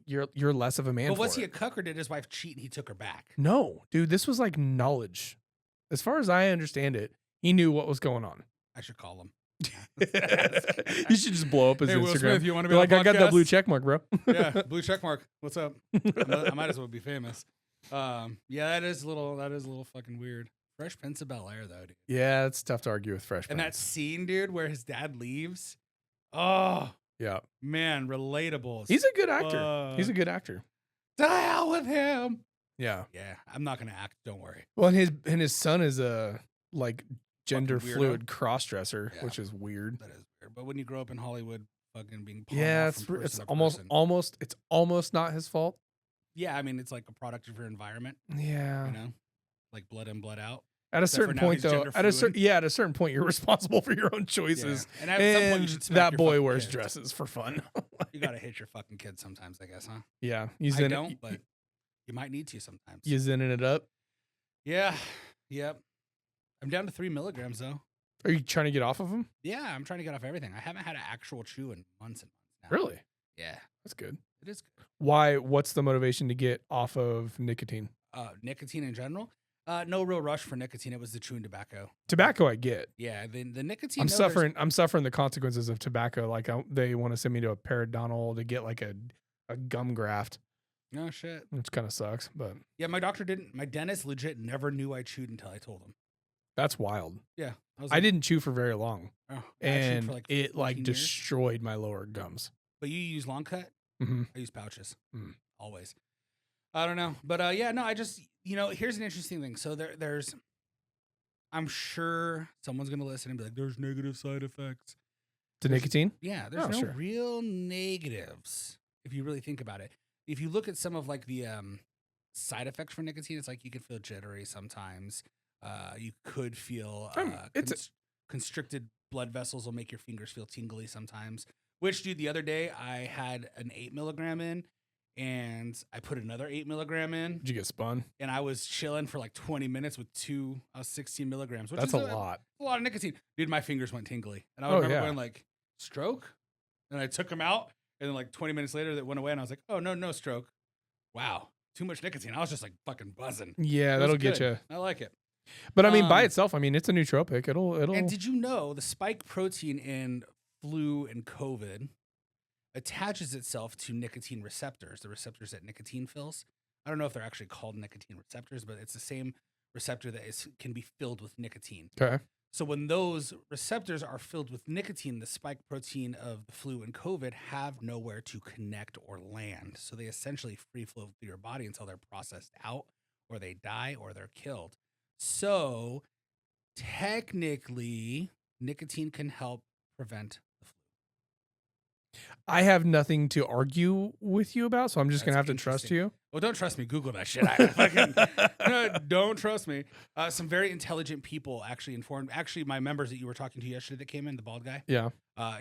you're less of a man. But was for he it. a cuck or did his wife cheat and he took her back? No, dude. This was like knowledge. As far as I understand it, he knew what was going on. I should call him. You should just blow up his Hey, Instagram. Will Smith, you want to be like, on I got that blue podcast? check mark, bro. Yeah, blue check mark. What's up? I might as well be famous. Yeah, that is a little fucking weird. Fresh Prince of Bel-Air though, dude. Yeah, it's tough to argue with Fresh And that Prince. scene, dude, where his dad leaves. Oh, Yeah, man, relatable. he's a good actor. He's a good actor. To hell with him. Yeah. Yeah, I'm not gonna act. Don't worry. Well, and his son is a like gender Fucking weirdo. fluid cross-dresser, Yeah. which is weird. That is weird. But when you grow up in Hollywood, fucking being pawned Yeah, off from it's person to almost not his fault. Yeah, I mean it's like a product of your environment. Yeah. You know, like blood in, blood out. At a Except for certain now point, he's though, gender at a fluid. certain point, you're responsible for your own choices. Yeah. And at some point, you should smack that your boy fucking wears kids. dresses for fun. You gotta hit your fucking kids sometimes, I guess, huh? Yeah, I don't, but you might need to sometimes. You zinning it up. Yeah. Yep. I'm down to 3 milligrams though. Are you trying to get off of them? Yeah, I'm trying to get off everything. I haven't had an actual chew in months and months now. Really? Yeah, That's good. it is good. Why? What's the motivation to get off of nicotine? Nicotine in general. No real rush for nicotine. It was the chewing tobacco. Tobacco, I get. Yeah, the nicotine. I'm suffering the consequences of tobacco. Like they want to send me to a periodontal to get like a gum graft. No shit. Which kind of sucks, but Yeah, my doctor didn't. My dentist legit never knew I chewed until I told him. that's wild. Yeah, I didn't chew for very long, Oh, I chewed and for like it like 14 years. destroyed my lower gums. But you use long cut. Mm-hmm. I use pouches. Mm. Always. I don't know, but yeah, no. I just here's an interesting thing. So there's. I'm sure someone's gonna listen and be like, "There's negative side effects." To nicotine? Yeah, there's Oh, no sure. real negatives if you really think about it. If you look at some of like the side effects for nicotine, it's like you can feel jittery sometimes. You could feel constricted blood vessels will make your fingers feel tingly sometimes. Which, dude, the other day I had an 8 milligram in, and I put another 8 milligram in, Did you get spun? and I was chilling for like 20 minutes with 16 milligrams. Which That's is a lot. a lot of nicotine. Dude, my fingers went tingly. And I Oh, remember yeah. going like, stroke? And I took them out. And then like 20 minutes later, that went away. And I was like, oh, no stroke. Wow. Too much nicotine. I was just like fucking buzzing. Yeah, It that'll was get good. you. I like it. But I mean, by itself, I mean, it's a nootropic. It'll. And did you know the spike protein in flu and COVID attaches itself to nicotine receptors, the receptors that nicotine fills? I don't know if they're actually called nicotine receptors, but it's the same receptor that can be filled with nicotine. Okay. So when those receptors are filled with nicotine, the spike protein of the flu and COVID have nowhere to connect or land. So they essentially free flow through your body until they're processed out, or they die, or they're killed. So technically, nicotine can help prevent the flu. I have nothing to argue with you about, so I'm just going to have to trust you. Well, don't trust me. Google that shit. Don't trust me. Some very intelligent people actually informed. Actually, my members that you were talking to yesterday that came in, the bald guy. Yeah.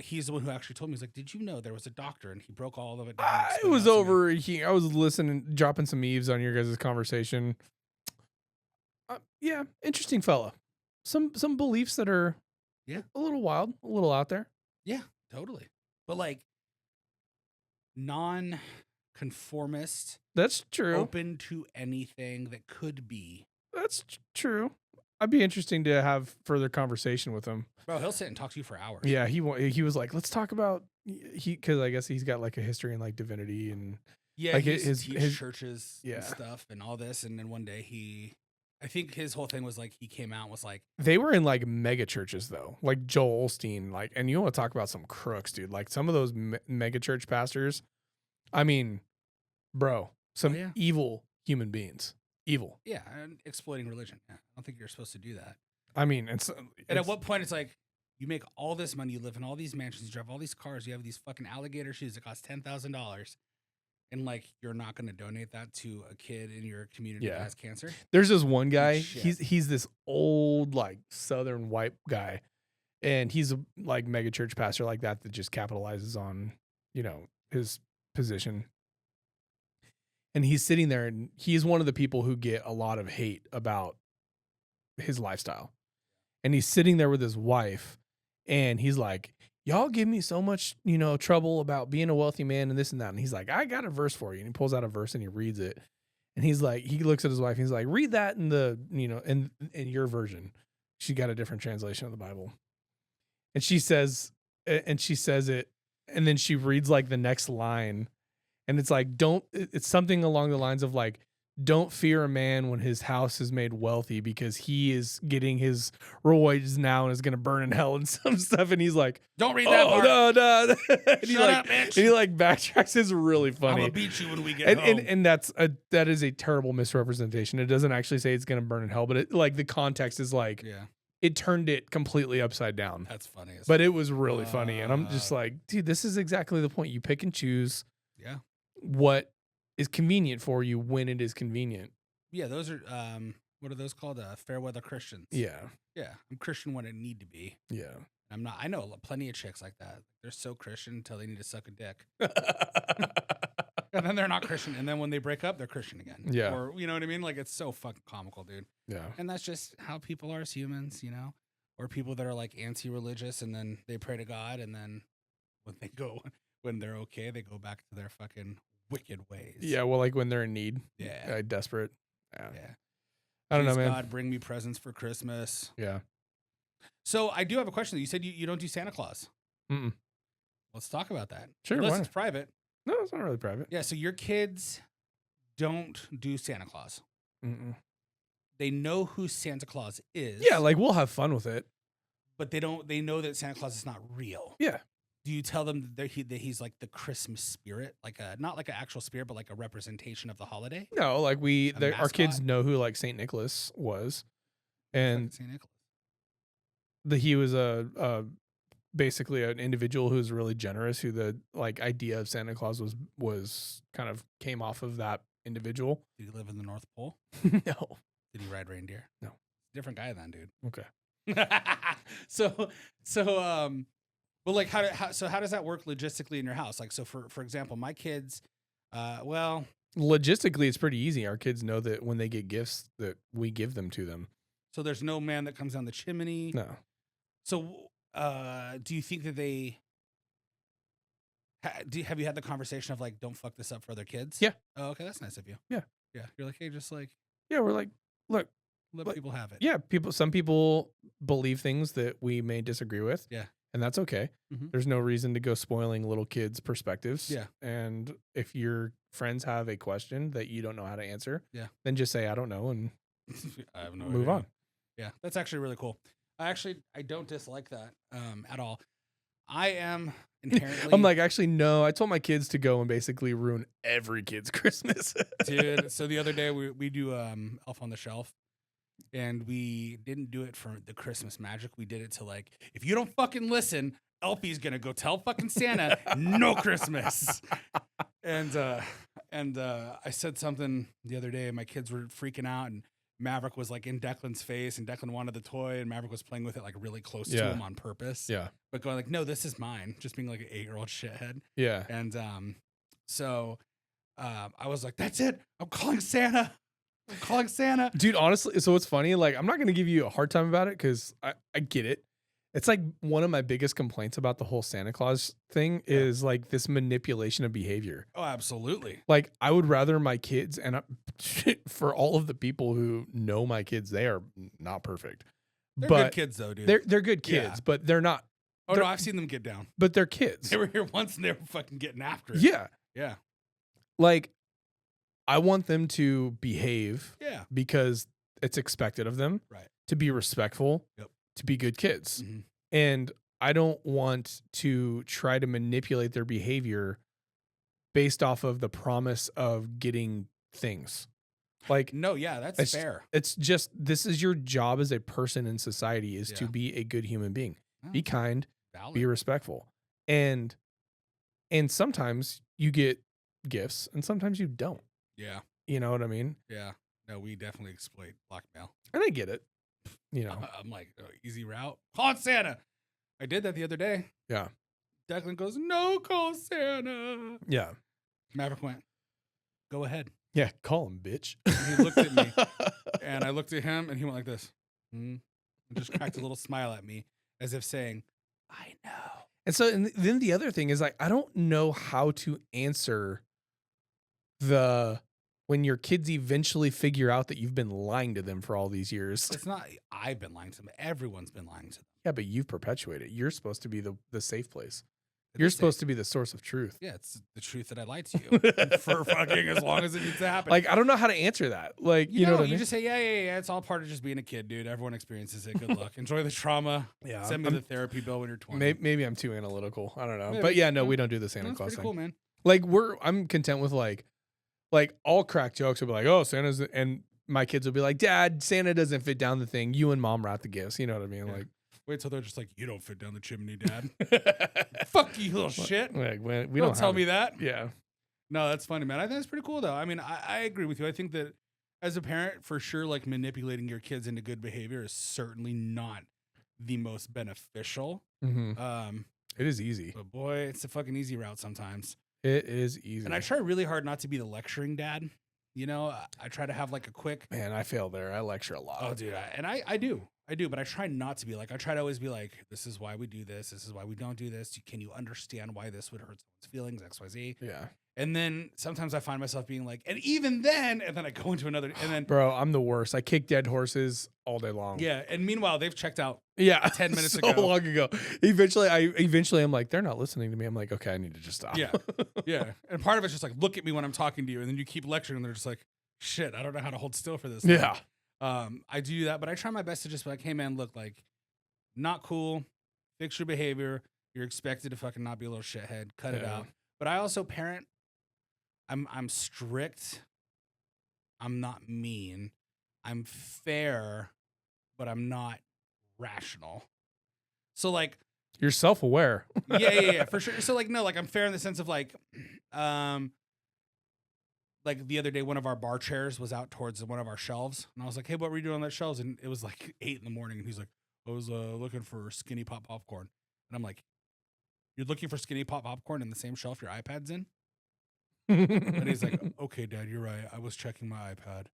He's the one who actually told me. He's like, "Did you know there was a doctor?" And he broke all of it down. I was over. I was listening, dropping some eaves on your guys' conversation. Yeah, interesting fella. Some beliefs that are a little wild, a little out there. Yeah, totally. But like non-conformist. That's true. Open to anything that could be. That's true. I'd be interesting to have further conversation with him. Bro, he'll sit and talk to you for hours. Yeah, he was like, let's talk about because I guess he's got like a history in like divinity and like his churches and stuff and all this. And then one day I think his whole thing was like he came out and was like, they were in like mega churches though, like Joel Osteen, like, and you want to talk about some crooks, dude? Like some of those mega church pastors. I mean, bro, some evil human beings. Evil. Yeah, and exploiting religion. Yeah, I don't think you're supposed to do that. I mean, and at what point it's like you make all this money, you live in all these mansions, you drive all these cars, you have these fucking alligator shoes that cost $10,000, and like you're not going to donate that to a kid in your community that has cancer. There's this one guy. He's this old like Southern white guy, and he's a like mega church pastor like that just capitalizes on his position. And he's sitting there, and he's one of the people who get a lot of hate about his lifestyle. And he's sitting there with his wife, and he's like, y'all give me so much, trouble about being a wealthy man and this and that. And he's like, I got a verse for you. And he pulls out a verse and he reads it. And he's like, he looks at his wife and he's like, read that in the, in your version. She got a different translation of the Bible. And she says it. And then she reads like the next line. And it's like, it's something along the lines of like, don't fear a man when his house is made wealthy because he is getting his rewards now and is going to burn in hell and some stuff. And he's like, don't read that part. No. Shut up, bitch. And he like backtracks. It's really funny. I'm going to beat you when we get home. And that is a terrible misrepresentation. It doesn't actually say it's going to burn in hell, but it like the context is like, it turned it completely upside down. That's funny. But it was really funny. And I'm just like, dude, this is exactly the point. You pick and choose. Yeah. What is convenient for you when it is convenient. Yeah, those are what are those called? Fair weather Christians. Yeah. I'm Christian when I need to be. Yeah. I'm not. I know plenty of chicks like that. They're so Christian until they need to suck a dick. And then they're not Christian. And then when they break up, they're Christian again. Yeah. Or you know what I mean? Like it's so fucking comical, dude. Yeah. And that's just how people are as humans, or people that are like anti-religious and then they pray to God and then when they're okay, they go back to their fucking wicked ways. Yeah, well, like when they're in need. Yeah. Desperate. Yeah. I don't know, man. God, bring me presents for Christmas. Yeah. So I do have a question. You said you don't do Santa Claus. Mm-mm. Let's talk about that. Sure. Unless it's private. No, it's not really private. Yeah, so your kids don't do Santa Claus. Mm-mm. They know who Santa Claus is. Yeah, like we'll have fun with it. But they know that Santa Claus is not real. Yeah. Do you tell them that he's like the Christmas spirit, not like an actual spirit, but like a representation of the holiday? No, like our kids know who like Saint Nicholas was, and Saint Nicholas. He was basically an individual who's really generous. Who the like idea of Santa Claus was kind of came off of that individual. Did he live in the North Pole? No. Did he ride reindeer? No. Different guy then, dude. Okay. But like how does that work logistically in your house? Like, so for example, my kids, logistically, it's pretty easy. Our kids know that when they get gifts that we give them to them. So there's no man that comes down the chimney. No. So, do you think that they, have you had the conversation of like, don't fuck this up for other kids? Yeah. Oh, okay. That's nice of you. Yeah. Yeah. You're like, hey, just like, yeah, we're like, look, let people have it. Yeah. Some people believe things that we may disagree with. Yeah. And that's okay. Mm-hmm. There's no reason to go spoiling little kids' perspectives. Yeah. And if your friends have a question that you don't know how to answer, then just say, I don't know, and I have no move idea. on. Yeah. That's actually really cool. I don't dislike that at all. I am inherently. I'm like, actually, no. I told my kids to go and basically ruin every kid's Christmas. Dude, so the other day we do Elf on the Shelf. And we didn't do it for the Christmas magic. We did it to like, if you don't fucking listen, Elfie's gonna go tell fucking Santa no Christmas. And I said something the other day, and my kids were freaking out, and Maverick was like in Declan's face, and Declan wanted the toy, and Maverick was playing with it like really close to him on purpose. Yeah. But going like, no, this is mine. Just being like an 8-year-old shithead. Yeah. And so I was like, that's it. I'm calling Santa. Dude, honestly, so it's funny. Like, I'm not going to give you a hard time about it because I get it. It's like one of my biggest complaints about the whole Santa Claus thing is like this manipulation of behavior. Oh, absolutely. Like, I would rather my kids, and for all of the people who know my kids, they are not perfect. They're but good kids, though, dude. They're good kids, but they're not. Oh, no, I've seen them get down. But they're kids. They were here once, and they were fucking getting after it. Yeah. Yeah. Like, I want them to behave because it's expected of them, right? To be respectful, to be good kids. Mm-hmm. And I don't want to try to manipulate their behavior based off of the promise of getting things. Like, no, yeah, that's fair. It's just, this is your job as a person in society is to be a good human being. Be kind, be respectful. And sometimes you get gifts and sometimes you don't. Yeah. You know what I mean? Yeah. No, we definitely exploit blackmail. And I get it. You know, I'm like, easy route. Call Santa. I did that the other day. Yeah. Declan goes, no, call Santa. Yeah. Maverick went, go ahead. Yeah, call him, bitch. And he looked at me, and I looked at him, and he went like this. And just cracked a little smile at me, as if saying, I know. And so and then the other thing is, like, I don't know how to answer when your kids eventually figure out that you've been lying to them for all these years. It's not I've been lying to them. Everyone's been lying to them. Yeah, but you've perpetuated. You're supposed to be the safe place. You're supposed to be the source of truth. Yeah, it's the truth that I lied to you for fucking as long as it needs to happen. Like, I don't know how to answer that. Like, you know what I mean? You just say, yeah. It's all part of just being a kid, dude. Everyone experiences it. Good luck. Enjoy the trauma. Yeah. Send me the therapy bill when you're 20. Maybe I'm too analytical. I don't know. Maybe. But yeah, no, we don't do the Santa Claus thing. Cool, man. Like, I'm content with like all crack jokes will be like, oh, Santa's, and my kids will be like, Dad, Santa doesn't fit down the thing. You and Mom wrap the gifts. You know what I mean? Yeah. Like, wait till they're just like, you don't fit down the chimney, Dad. Fuck you, little shit. Like, we don't tell me that. Yeah. No, that's funny, man. I think that's pretty cool, though. I mean, I agree with you. I think that as a parent, for sure, like manipulating your kids into good behavior is certainly not the most beneficial. Mm-hmm. It is easy. But boy, it's a fucking easy route sometimes. It is easy. And I try really hard not to be the lecturing dad. You know, I try to have like a quick. Man, I fail there. I lecture a lot. Oh, dude. I do, but I try not to be like, I try to always be like, this is why we do this. This is why we don't do this. Can you understand why this would hurt someone's feelings, X, Y, Z? Yeah. And then sometimes I find myself being like, and even then, and then I go into another, and then. Bro, I'm the worst. I kick dead horses all day long. Yeah. And meanwhile, they've checked out. Yeah. 10 minutes so ago. long ago. Eventually, I'm like, they're not listening to me. I'm like, okay, I need to just stop. Yeah. Yeah. And part of it's just like, look at me when I'm talking to you. And then you keep lecturing and they're just like, shit, I don't know how to hold still for this. Yeah. I do that, but I try my best to just be like, hey man, look, like, not cool. Fix your behavior. You're expected to fucking not be a little shithead. Cut it out. But I also parent. I'm strict. I'm not mean. I'm fair, but I'm not rational. So like, you're self-aware. yeah, for sure. So like, no, like I'm fair in the sense of like the other day, one of our bar chairs was out towards one of our shelves, and I was like, "Hey, what were you doing on that shelves?" And it was like 8 a.m, and he's like, "I was looking for Skinny Pop popcorn," and I'm like, "You're looking for Skinny Pop popcorn in the same shelf your iPad's in?" And he's like, "Okay, Dad, you're right. I was checking my iPad,"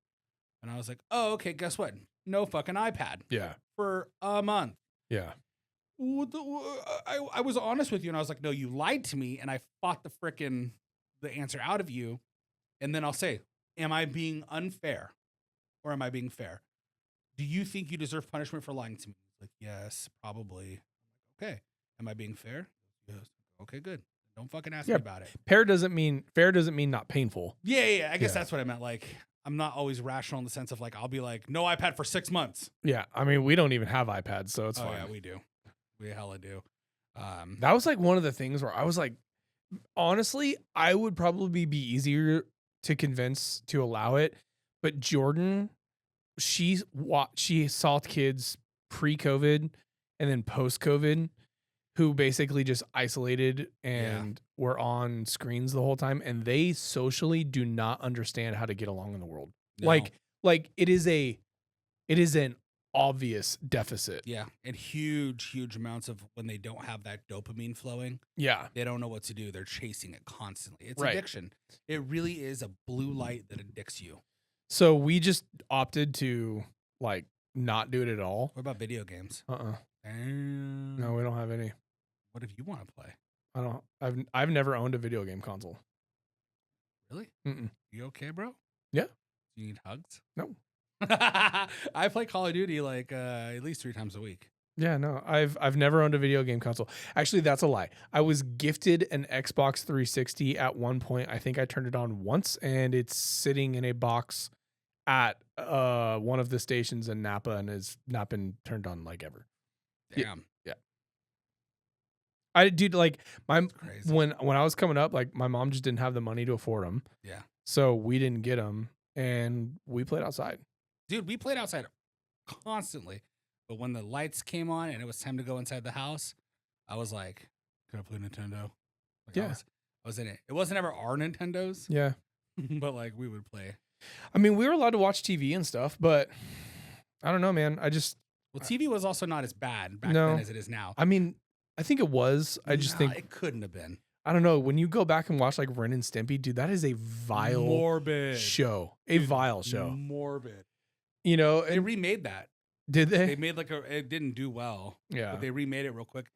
and I was like, "Oh, okay. Guess what? No fucking iPad. Yeah, for a month." Yeah. I was honest with you, and I was like, "No, you lied to me, and I fought the answer out of you." And then I'll say, am I being unfair or am I being fair? Do you think you deserve punishment for lying to me? He's like, yes, probably. I'm like, okay. Am I being fair? Yes. Okay, good. Don't fucking ask me about it. Fair doesn't mean not painful. Yeah. I guess that's what I meant. Like, I'm not always rational in the sense of like, I'll be like, no iPad for 6 months. Yeah. I mean, we don't even have iPads, so it's fine. Yeah, we do. We hella do. That was like one of the things where I was like, honestly, I would probably be easier to convince to allow it, but Jordan, she saw kids pre-COVID and then post-COVID who basically just isolated and were on screens the whole time, and they socially do not understand how to get along in the world. No. Like it is an obvious deficit. Yeah. And huge amounts of when they don't have that dopamine flowing. Yeah. They don't know what to do. They're chasing it constantly. It's Right. addiction. It really is a blue light that addicts you. So we just opted to like not do it at all. What about video games? No, we don't have any. What if you want to play? I don't. I've never owned a video game console. Really? Mm-mm. You okay, bro? Yeah. Do you need hugs? No. I play Call of Duty like at least 3 times a week. Yeah, no. I've never owned a video game console. Actually, that's a lie. I was gifted an Xbox 360 at one point. I think I turned it on once, and it's sitting in a box at one of the stations in Napa and has not been turned on like ever. Damn. Yeah. I dude, like That's crazy. when I was coming up, like my mom just didn't have the money to afford them. Yeah. So we didn't get them, and we played outside. Dude, we played outside constantly. But when the lights came on and it was time to go inside the house, I was like, can I play Nintendo? Like, Yeah. I was in it. It wasn't ever our Nintendos, Yeah. but like we would play. I mean, we were allowed to watch TV and stuff, but I don't know, man. Well, TV was also not as bad back No. then as it is now. I mean, I think it was. I just think it couldn't have been. I don't know. When you go back and watch like Ren and Stimpy, dude, that is a vile Morbid show. A Dude, vile show. Morbid. You know, They and remade that. did they? They made like it didn't do well. Yeah. But they remade it real quick.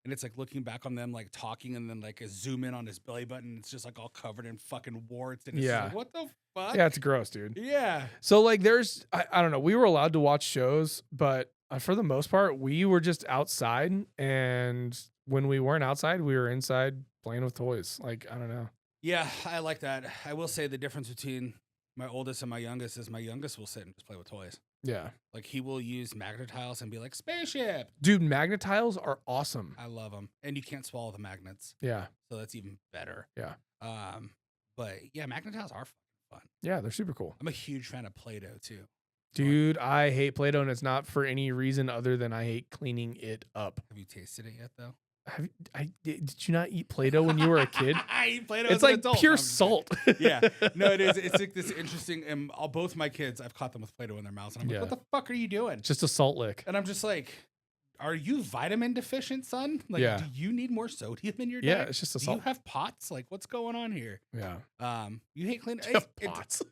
And it's like looking back on them like talking and then like a zoom in on his belly button. It's just like all covered in fucking warts. And it's just Yeah. like, what the fuck? Yeah, it's gross, dude. Yeah. So like there's I don't know. We were allowed to watch shows, but for the most part, we were just outside, and when we weren't outside, we were inside playing with toys. Like, I don't know. Yeah, I like that. I will say the difference between my oldest and my youngest is my youngest will sit and just play with toys. Yeah. Like he will use magnet tiles and be like, spaceship. Dude, magnet tiles are awesome. I love them. And you can't swallow the magnets. Yeah. So that's even better. Yeah. But yeah, magnet tiles are fun. Yeah, they're super cool. I'm a huge fan of Play-Doh too. Dude, I hate Play-Doh, and it's not for any reason other than I hate cleaning it up. Have you tasted it yet though? Did you not eat Play-Doh when you were a kid? I eat Play-Doh It's as an like adult. pure No, I'm just salt. kidding. Yeah. No, it is. It's like this interesting, and both my kids, I've caught them with Play-Doh in their mouths, and I'm like, Yeah. what the fuck are you doing? Just a salt lick. And I'm just like, are you vitamin deficient, son? Like, Yeah. do you need more sodium in your Yeah, diet? it's just a Do salt. you have POTS? Like, what's going on here? Yeah. You hate clean. Pots.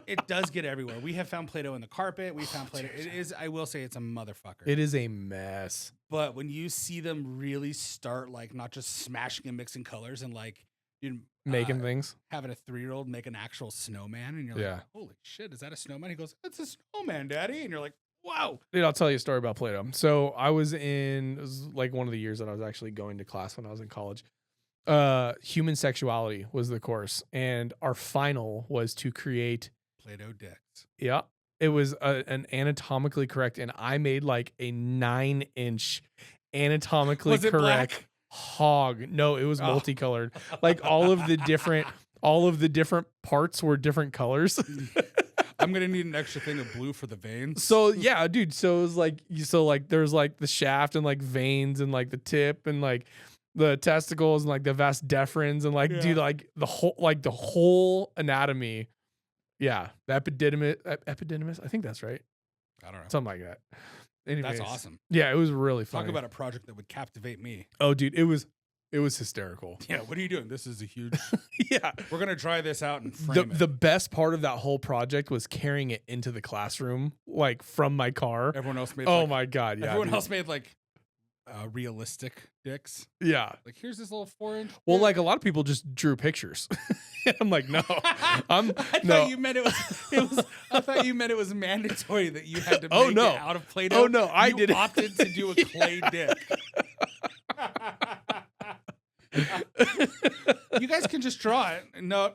It does get everywhere. We have found Play-Doh in the carpet. We found Play-Doh. It is, I will say, it's a motherfucker. It is a mess. But when you see them really start, like, not just smashing and mixing colors and, like, Making things. having a 3-year-old make an actual snowman, and you're Yeah. like, holy shit, is that a snowman? He goes, it's a snowman, daddy. And you're like, wow. Dude, I'll tell you a story about Play-Doh. So I was it was like one of the years that I was actually going to class when I was in college. Human sexuality was the course, and our final was to create. Play-Doh dicks. Yeah, it was an anatomically correct, and I made like a 9-inch anatomically Was it correct black? hog. No, it was Oh. multicolored. Like all of the different parts were different colors. I'm gonna need an extra thing of blue for the veins. So yeah, dude. So it was like there's like the shaft and like veins and like the tip and like the testicles and like the vas deferens and like Yeah. dude, like the whole anatomy. Yeah, the epididymis. I think that's right. I don't know. Something like that. Anyways, That's awesome. Yeah, it was really funny. Talk about a project that would captivate me. Oh, dude, it was hysterical. Yeah, what are you doing? This is a huge. Yeah. We're gonna try this out and frame it. The best part of that whole project was carrying it into the classroom, like from my car. Everyone else made. Oh like, my god, yeah. Everyone dude. else made like realistic dicks. Yeah. Like here's this little 4-inch. Well, dick. like a lot of people just drew pictures. I'm like, no, I thought no. you meant it was. I thought you meant it was mandatory that you had to Oh, make no. it out of Play-Doh. Oh, no, I You did it. opted to do a clay dick. You guys can just draw it. No,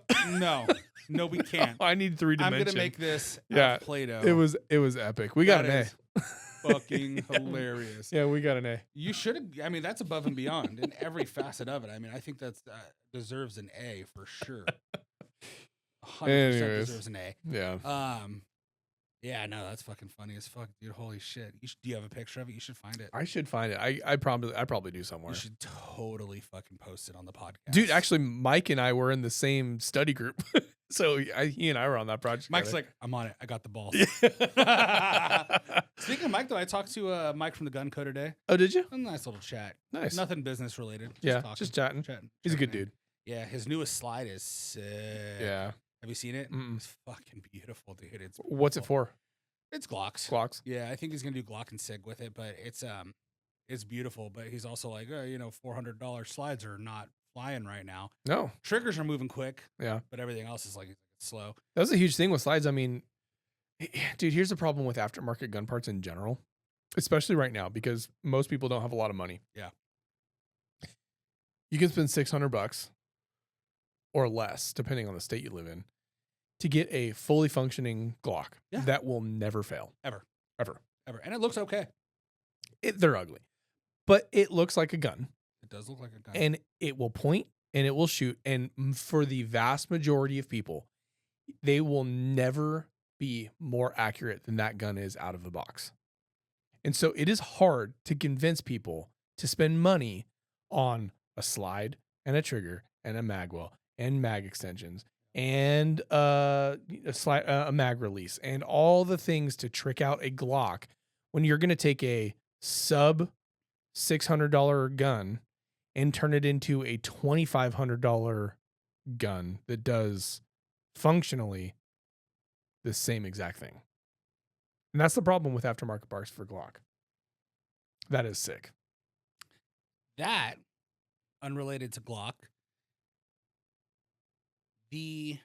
we can't. I need 3 I'm dimension. gonna make this out Yeah, of Play-Doh. It was epic. We got That an A. is fucking hilarious. Yeah, we got an A. You should have. I mean, that's above and beyond in every facet of it. I mean, I think that's deserves an A for sure. 100% Anyways. deserves an A. Yeah. Yeah, no, that's fucking funny as fuck, dude. Holy shit. Do you have a picture of it? You should find it. I should find it. I probably do somewhere. You should totally fucking post it on the podcast. Dude, actually, Mike and I were in the same study group. So he and I were on that project. Mike's like, I'm on it. I got the balls. Speaking of Mike, though, I talked to Mike from the Gun Co today. Oh, did you? A nice little chat. Nice. Nothing business related. Just chatting. He's a good dude. Yeah, his newest slide is sick. Yeah. Have you seen it? Mm-mm. It's fucking beautiful, dude. It's beautiful. What's it for? It's Glocks. Glocks. Yeah, I think he's gonna do Glock and Sig with it, but it's beautiful. But he's also like, $400 slides are not flying right now. No. Triggers are moving quick. Yeah. But everything else is like slow. That's a huge thing with slides. I mean, dude, here's the problem with aftermarket gun parts in general, especially right now, because most people don't have a lot of money. Yeah. You can spend $600 or less, depending on the state you live in, to get a fully functioning Glock that will never fail. Ever. And it looks okay. They're ugly, but it looks like a gun. It does look like a gun. And it will point and it will shoot. And for the vast majority of people, they will never be more accurate than that gun is out of the box. And so it is hard to convince people to spend money on a slide and a trigger and a magwell and mag extensions and a mag release and all the things to trick out a Glock when you're going to take a sub $600 gun and turn it into a $2,500 gun that does functionally the same exact thing. And that's the problem with aftermarket parts for Glock. That is sick. That, unrelated to Glock, the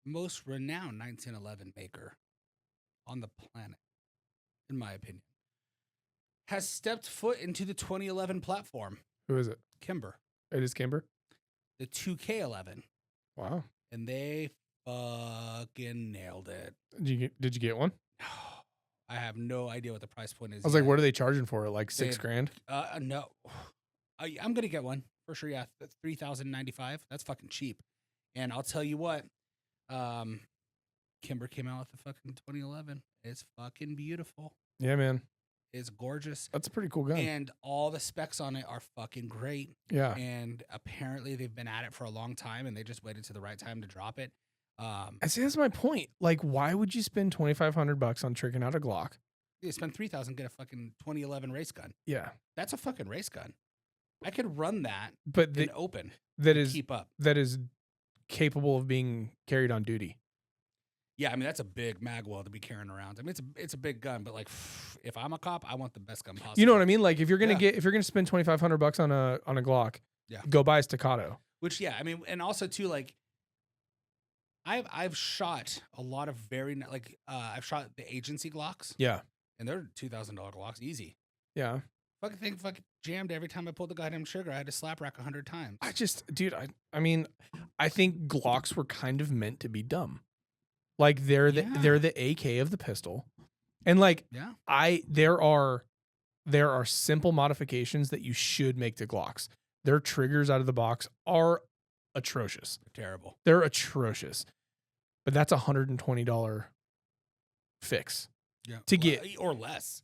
most renowned 1911 maker on the planet, in my opinion, has stepped foot into the 2011 platform. Who is it? Kimber. It is Kimber? The 2K11. Wow. And they fucking nailed it. Did you get one? I have no idea what the price point is. I was like, what are they charging for it? Like $6,000? No. I'm going to get one for sure. Yeah. That's $3,095. That's fucking cheap. And I'll tell you what, Kimber came out with the fucking 2011. It's fucking beautiful. Yeah, man. It's gorgeous. That's a pretty cool gun. And all the specs on it are fucking great. Yeah. And apparently they've been at it for a long time and they just waited to the right time to drop it. I see, that's my point. Like, why would you spend $2,500 on tricking out a Glock? You spend $3,000, get a fucking 2011 race gun. Yeah. That's a fucking race gun. I could run that in open. Keep up. That is capable of being carried on duty. Yeah, I mean that's a big magwell to be carrying around. I mean it's a big gun, but like if I'm a cop, I want the best gun possible. You know what I mean? Like if you're gonna spend $2,500 on a Glock, go buy a Staccato. Which I mean, and also too like I've shot a lot of I've shot the agency Glocks. Yeah, and they're $2,000 Glocks fucking jammed every time I pulled the goddamn trigger. I had to slap rack 100 times. I mean, I think Glocks were kind of meant to be dumb. Like they're the AK of the pistol, and there are simple modifications that you should make to Glocks. Their triggers out of the box are atrocious. Terrible. They're atrocious, but that's $120 fix. Yeah. To get or less.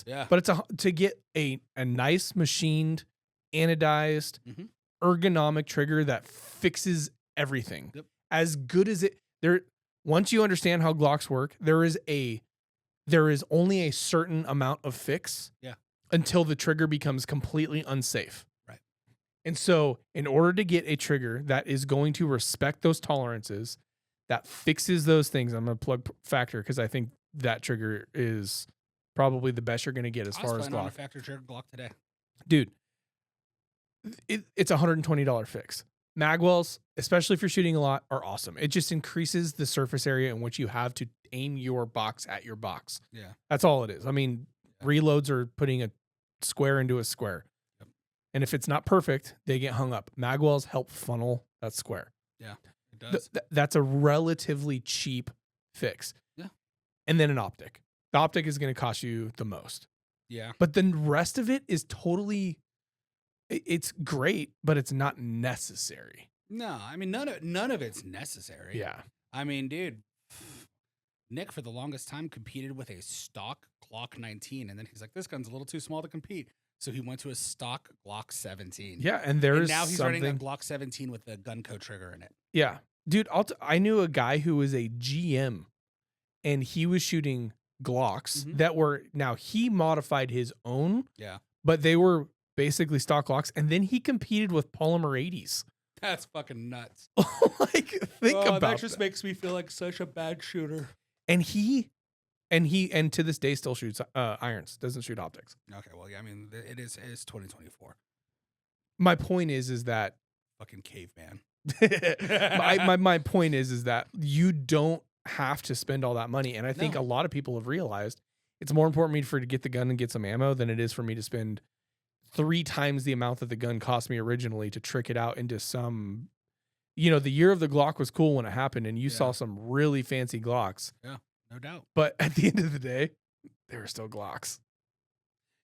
Yeah. But to get a nice machined, anodized, ergonomic trigger that fixes everything. Yep. As good as it there. Once you understand how Glocks work, there is only a certain amount of fix until the trigger becomes completely unsafe. Right. And so in order to get a trigger that is going to respect those tolerances, that fixes those things, I'm going to plug Factor because I think that trigger is probably the best you're going to get as far as Glock. On a Factor trigger Glock today. Dude, it's a $120 fix. Magwells, especially if you're shooting a lot, are awesome. It just increases the surface area in which you have to aim your box at your box. Yeah. That's all it is. I mean, reloads are putting a square into a square. Yep. And if it's not perfect, they get hung up. Magwells help funnel that square. Yeah, it does. That's a relatively cheap fix. Yeah. And then an optic. The optic is going to cost you the most. Yeah. But the rest of it is totally... It's great, but it's not necessary. No, I mean none of it's necessary. Yeah. I mean, dude, Nick, for the longest time, competed with a stock Glock 19. And then he's like, this gun's a little too small to compete. So he went to a stock Glock 17. Yeah, and there's now he's something... running a Glock 17 with a Gunco trigger in it. Yeah. Dude, I knew a guy who was a GM, and he was shooting Glocks that were... Now, he modified his own, but they were basically stock Glocks, and then he competed with polymer 80s. That's fucking nuts. Like, think about that. Just makes me feel like such a bad shooter. And he to this day still shoots irons, doesn't shoot optics. Okay, well, yeah, I mean, it is 2024. My point is that fucking caveman. my point is that you don't have to spend all that money, and I think a lot of people have realized it's more important for me to get the gun and get some ammo than it is for me to spend 3 times the amount that the gun cost me originally to trick it out into some... the year of the Glock was cool when it happened, and you saw some really fancy Glocks. Yeah, no doubt. But at the end of the day, they were still Glocks.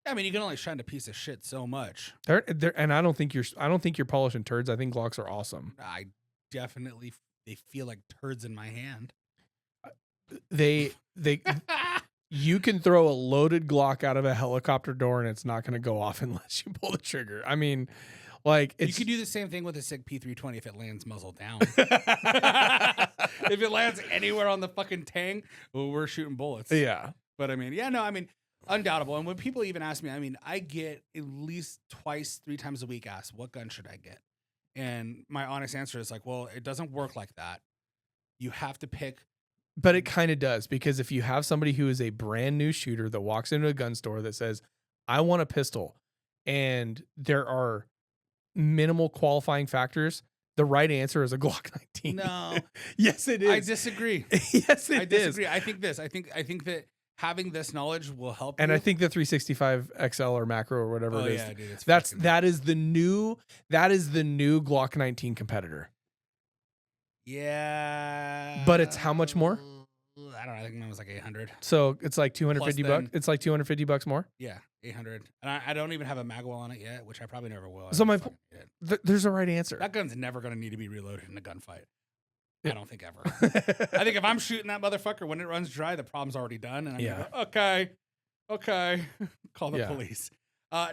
I mean, you can only shine a piece of shit so much. And I don't think you're polishing turds. I think Glocks are awesome. I definitely... They feel like turds in my hand. They you can throw a loaded Glock out of a helicopter door and it's not going to go off unless you pull the trigger. I mean, like, you could do the same thing with a SIG P320 if it lands muzzle down. If it lands anywhere on the fucking tang, well, we're shooting bullets. Yeah. But I mean, undoubtable. And when people even ask me, I mean, I get at least 2-3 times a week asked, what gun should I get? And my honest answer is like, well, it doesn't work like that. You have to pick. But it kind of does, because if you have somebody who is a brand new shooter that walks into a gun store that says, I want a pistol, and there are minimal qualifying factors, the right answer is a Glock 19. No. Yes, it is. I disagree. Yes, I disagree. I think that having this knowledge will help and you. I think the 365 XL or macro or whatever it is. Yeah, dude, that is the new Glock 19 competitor. Yeah. But it's how much more? I don't know. I think mine was like 800. So it's like 250 bucks. It's like 250 bucks more. Yeah, 800. And I don't even have a magwell on it yet, which I probably never will. So there's a right answer. That gun's never going to need to be reloaded in a gunfight. I don't think ever. I think if I'm shooting that motherfucker, when it runs dry, the problem's already done. And I'm like, okay, call the police.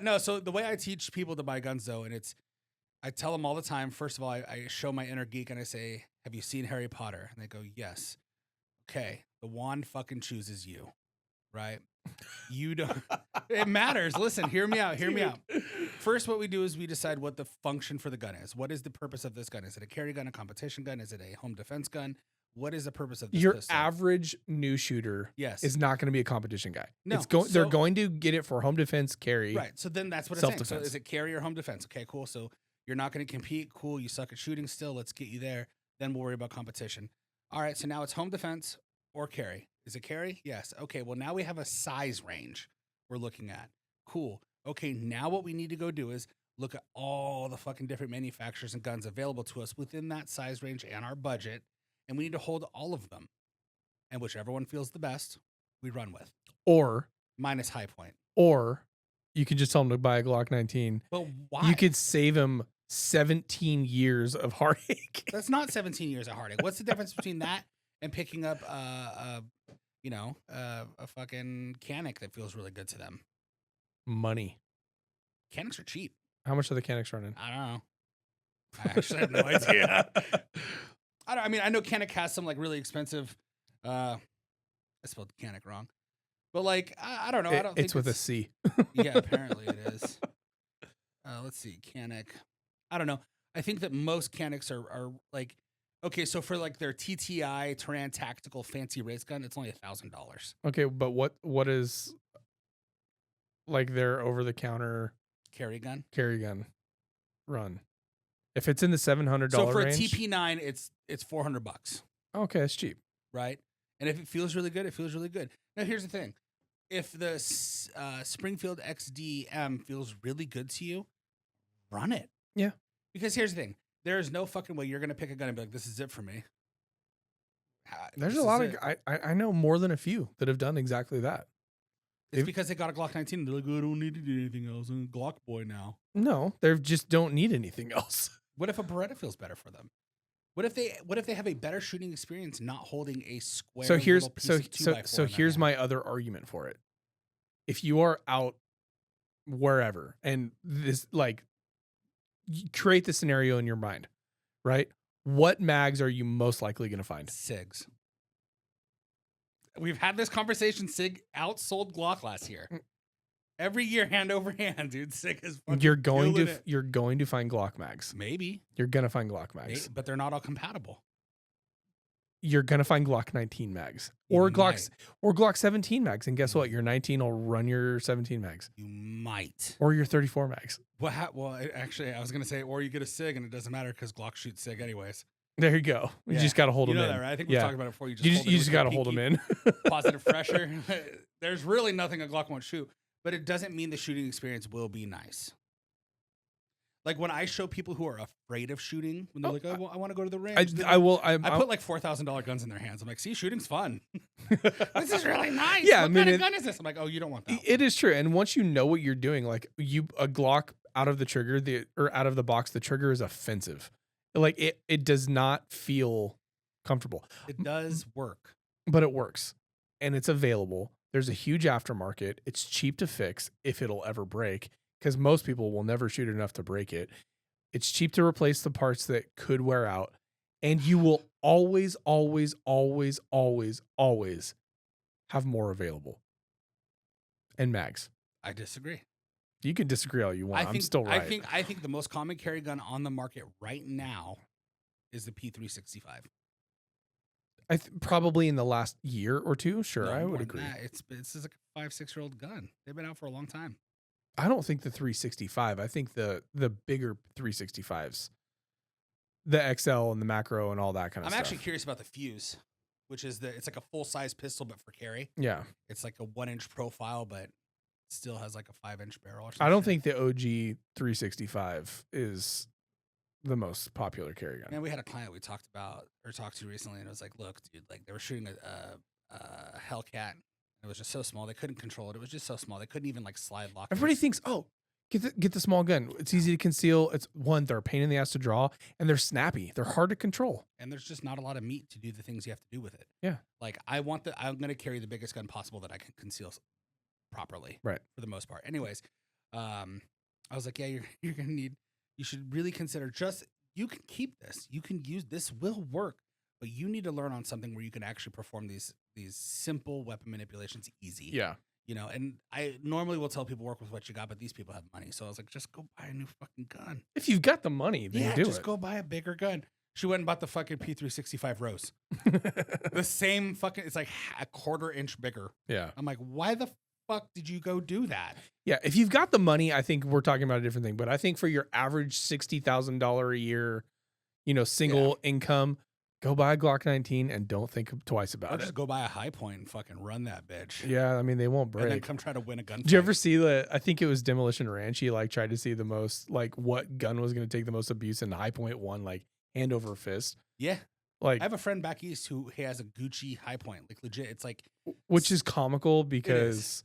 No, so the way I teach people to buy guns, though, and I tell them all the time, first of all, I show my inner geek and I say, have you seen Harry Potter? And they go, yes. Okay, the wand fucking chooses you, right? You don't... It matters. Listen, hear me out. First, what we do is we decide what the function for the gun is. What is the purpose of this gun? Is it a carry gun, a competition gun? Is it a home defense gun? What is the purpose of this Your pistol? average new shooter is not going to be a competition guy. No. They're going to get it for home defense, carry. Right, so then that's what it's saying. So is it carry or home defense? Okay, cool. So you're not going to compete. Cool, you suck at shooting still. Let's get you there. Then we'll worry about competition. All right, so now it's home defense or carry. Is it carry? Yes. Okay, well, now we have a size range we're looking at. Cool. Okay, now what we need to go do is look at all the fucking different manufacturers and guns available to us within that size range and our budget, and we need to hold all of them. And whichever one feels the best, we run with. Or minus high point. Or you could just tell him to buy a Glock 19. But why? You could save him 17 years of heartache. That's not 17 years of heartache. What's the difference between that and picking up a fucking Canic that feels really good to them? Money. Canics are cheap. How much are the Canics running? I don't know. I actually have no idea. I know Canic has some like really expensive. I spelled Canic wrong, but like I don't know. I don't think it's with a C. Yeah, apparently it is. Let's see, Canic. I don't know. I think that most Canics are like, okay, so for like their TTI Taran tactical fancy race gun, it's only $1,000. Okay, but what is like their over the counter carry gun run? If it's in the $700 range. So for a TP9, it's $400. Okay, that's cheap, right? And if it feels really good, it feels really good. Now here's the thing: if the Springfield XDM feels really good to you, run it. Yeah. Because here's the thing: there is no fucking way you're gonna pick a gun and be like, "This is it for me." There's a lot of I know more than a few that have done exactly that. It's because they got a Glock 19 and they're like, oh, I don't need to do anything else. I'm a Glock boy now. No, they just don't need anything else. What if a Beretta feels better for them? What if they have a better shooting experience not holding a square So here's little piece so of 2x4 so in so their here's hand? my other argument for it. If you are out wherever and this like you create the scenario in your mind, right? What mags are you most likely going to find? SIGs. We've had this conversation. SIG outsold Glock last year. Every year, hand over hand, dude. SIG is fucking You're going killing to it. you're going to find Glock mags. Maybe. You're going to find Glock mags. But they're not all compatible. You're going to find Glock 19 mags You or might. Glock 17 mags. And guess what? Your 19 will run your 17 mags You might. or your 34 mags. Well, actually, I was going to say, or you get a SIG and it doesn't matter because Glock shoots SIG anyways. There you go. You Yeah. just got to hold You them know in. that, right? I think we talked about it before. You just got to hold them in. Positive pressure. There's really nothing a Glock won't shoot, but it doesn't mean the shooting experience will be nice. Like when I show people who are afraid of shooting, when they're like, "Oh, well, I want to go to the range," I put like $4,000 guns in their hands. I'm like, "See, shooting's fun. This is really nice. Yeah, what kind of gun is this?" I'm like, "Oh, you don't want that." It is true, and once you know what you're doing, like a Glock out of the trigger, or out of the box, the trigger is offensive. Like it does not feel comfortable. It does work, but it works, and it's available. There's a huge aftermarket. It's cheap to fix if it'll ever break, because most people will never shoot enough to break it. It's cheap to replace the parts that could wear out, and you will always, always, always, always, always have more available. And mags. I disagree. You can disagree all you want. I'm still right. I think the most common carry gun on the market right now is the P365. Probably in the last year or two. Sure, No, I more would than agree. that. It's like a 5-6-year-old gun. They've been out for a long time. I don't think the 365. I think the bigger 365s, the XL and the macro and all that kind of stuff. I'm actually curious about the Fuse, which is it's like a full size pistol but for carry. Yeah, it's like a 1-inch profile, but still has like a 5-inch barrel. Or I don't think the OG 365 is the most popular carry gun. Man, we had a client we talked to recently, and it was like, look, dude, like they were shooting a Hellcat. It was just so small they couldn't control it. It was just so small they couldn't even like slide lock. Everybody thinks, oh, get the small gun. It's easy to conceal. It's they're a pain in the ass to draw, and they're snappy. They're hard to control, and there's just not a lot of meat to do the things you have to do with it. Yeah, like I'm going to carry the biggest gun possible that I can conceal properly, right? For the most part. Anyways, I was like, yeah, you're gonna need. You should really consider you can keep this. You can use this. Will work. But you need to learn on something where you can actually perform these simple weapon manipulations easy. Yeah. You know, and I normally will tell people work with what you got, but these people have money. So I was like, just go buy a new fucking gun. If you've got the money, then just go buy a bigger gun. She went and bought the fucking P365 Rose. The same fucking, it's like a 1/4 inch bigger. Yeah. I'm like, why the fuck did you go do that? Yeah. If you've got the money, I think we're talking about a different thing. But I think for your average $60,000 a year, single income, go buy a Glock 19 and don't think twice about it. Or just go buy a High Point and fucking run that bitch. Yeah, I mean, they won't break. And then come try to win a gunfight. Did you ever see I think it was Demolition Ranch. He tried to see the most, what gun was going to take the most abuse, and High Point won, hand over fist. Yeah. I have a friend back east who has a Gucci High Point. Like legit. It's like. Which is comical because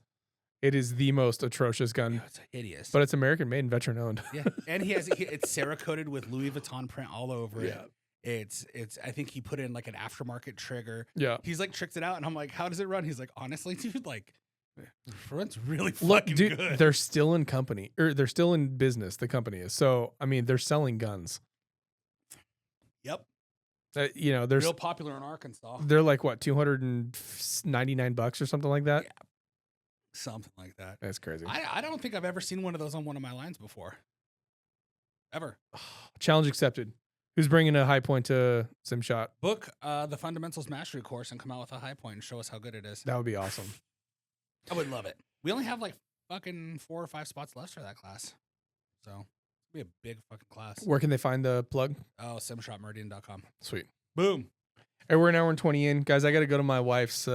it is the most atrocious gun. Yeah, it's hideous. But it's American made and veteran owned. Yeah. And it's Cerakoted with Louis Vuitton print all over it. It's I think he put in like an aftermarket trigger. Yeah. He's like tricked it out, and I'm like, how does it run? He's like, honestly, dude, like it runs really fucking good. They're still in company, or they're still in business, the company is. So I mean, they're selling guns. Yep. They're real popular in Arkansas. They're like what, $299 or something like that? Yeah. Something like that. That's crazy. I don't think I've ever seen one of those on one of my lines before. Ever. Challenge accepted. Who's bringing a High Point to SimShot? Book the Fundamentals Mastery course and come out with a High Point and show us how good it is. That would be awesome. I would love it. We only have like fucking 4 or 5 spots left for that class. So it'll be a big fucking class. Where can they find the plug? Oh, simshotmeridian.com. Sweet. Boom. Hey, we're an hour and 20 in. Guys, I got to go to my wife's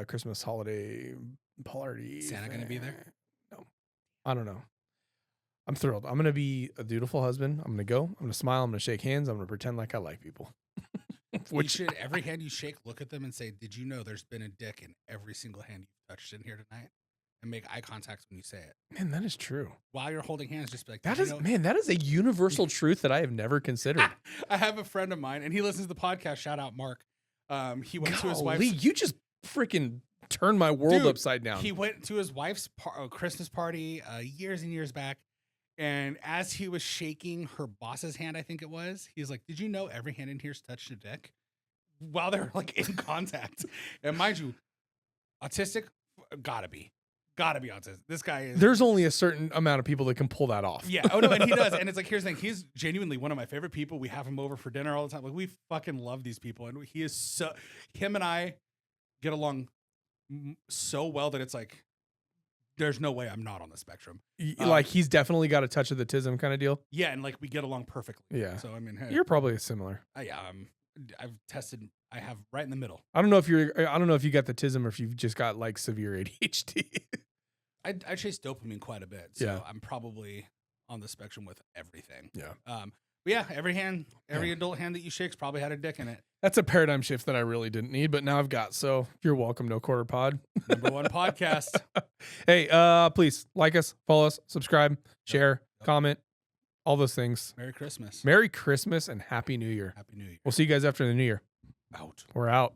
Christmas holiday party. Santa going to be there? No. I don't know. I'm thrilled. I'm going to be a dutiful husband. I'm going to go. I'm going to smile. I'm going to shake hands. I'm going to pretend like I like people. Which should, every hand you shake, look at them and say, did you know there's been a dick in every single hand you've touched in here tonight? and make eye contact when you say it. Man, that is true. While you're holding hands, just be like, that is a universal truth that I have never considered. I have a friend of mine, and he listens to the podcast. Shout out, Mark. He went to his wife's. You just freaking turned my world upside down. He went to his wife's Christmas party years and years back. And as he was shaking her boss's hand, I think it was, he's like, "Did you know every hand in here's touched a dick?" While they're like in contact. And mind you, autistic, gotta be autistic. This guy is. There's only a certain amount of people that can pull that off. Yeah. Oh no, and he does. And it's like, here's the thing. He's genuinely one of my favorite people. We have him over for dinner all the time. Like, we fucking love these people. And he is him and I get along so well that it's like, there's no way I'm not on the spectrum. Like, he's definitely got a touch of the tism kind of deal. Yeah, and like we get along perfectly. Yeah. So I mean, hey, you're probably similar. Yeah, I've tested. I have right in the middle. I don't know if you got the tism or if you've just got like severe ADHD. I chase dopamine quite a bit, so yeah. I'm probably on the spectrum with everything. Yeah. But yeah, every adult hand that you shake's probably had a dick in it. That's a paradigm shift that I really didn't need, but now I've got. So you're welcome, No Quarter Pod. #1 podcast. Hey, please like us, follow us, subscribe, share, comment, all those things. Merry Christmas. Merry Christmas and Happy New Year. Happy New Year. We'll see you guys after the New Year. Out. We're out.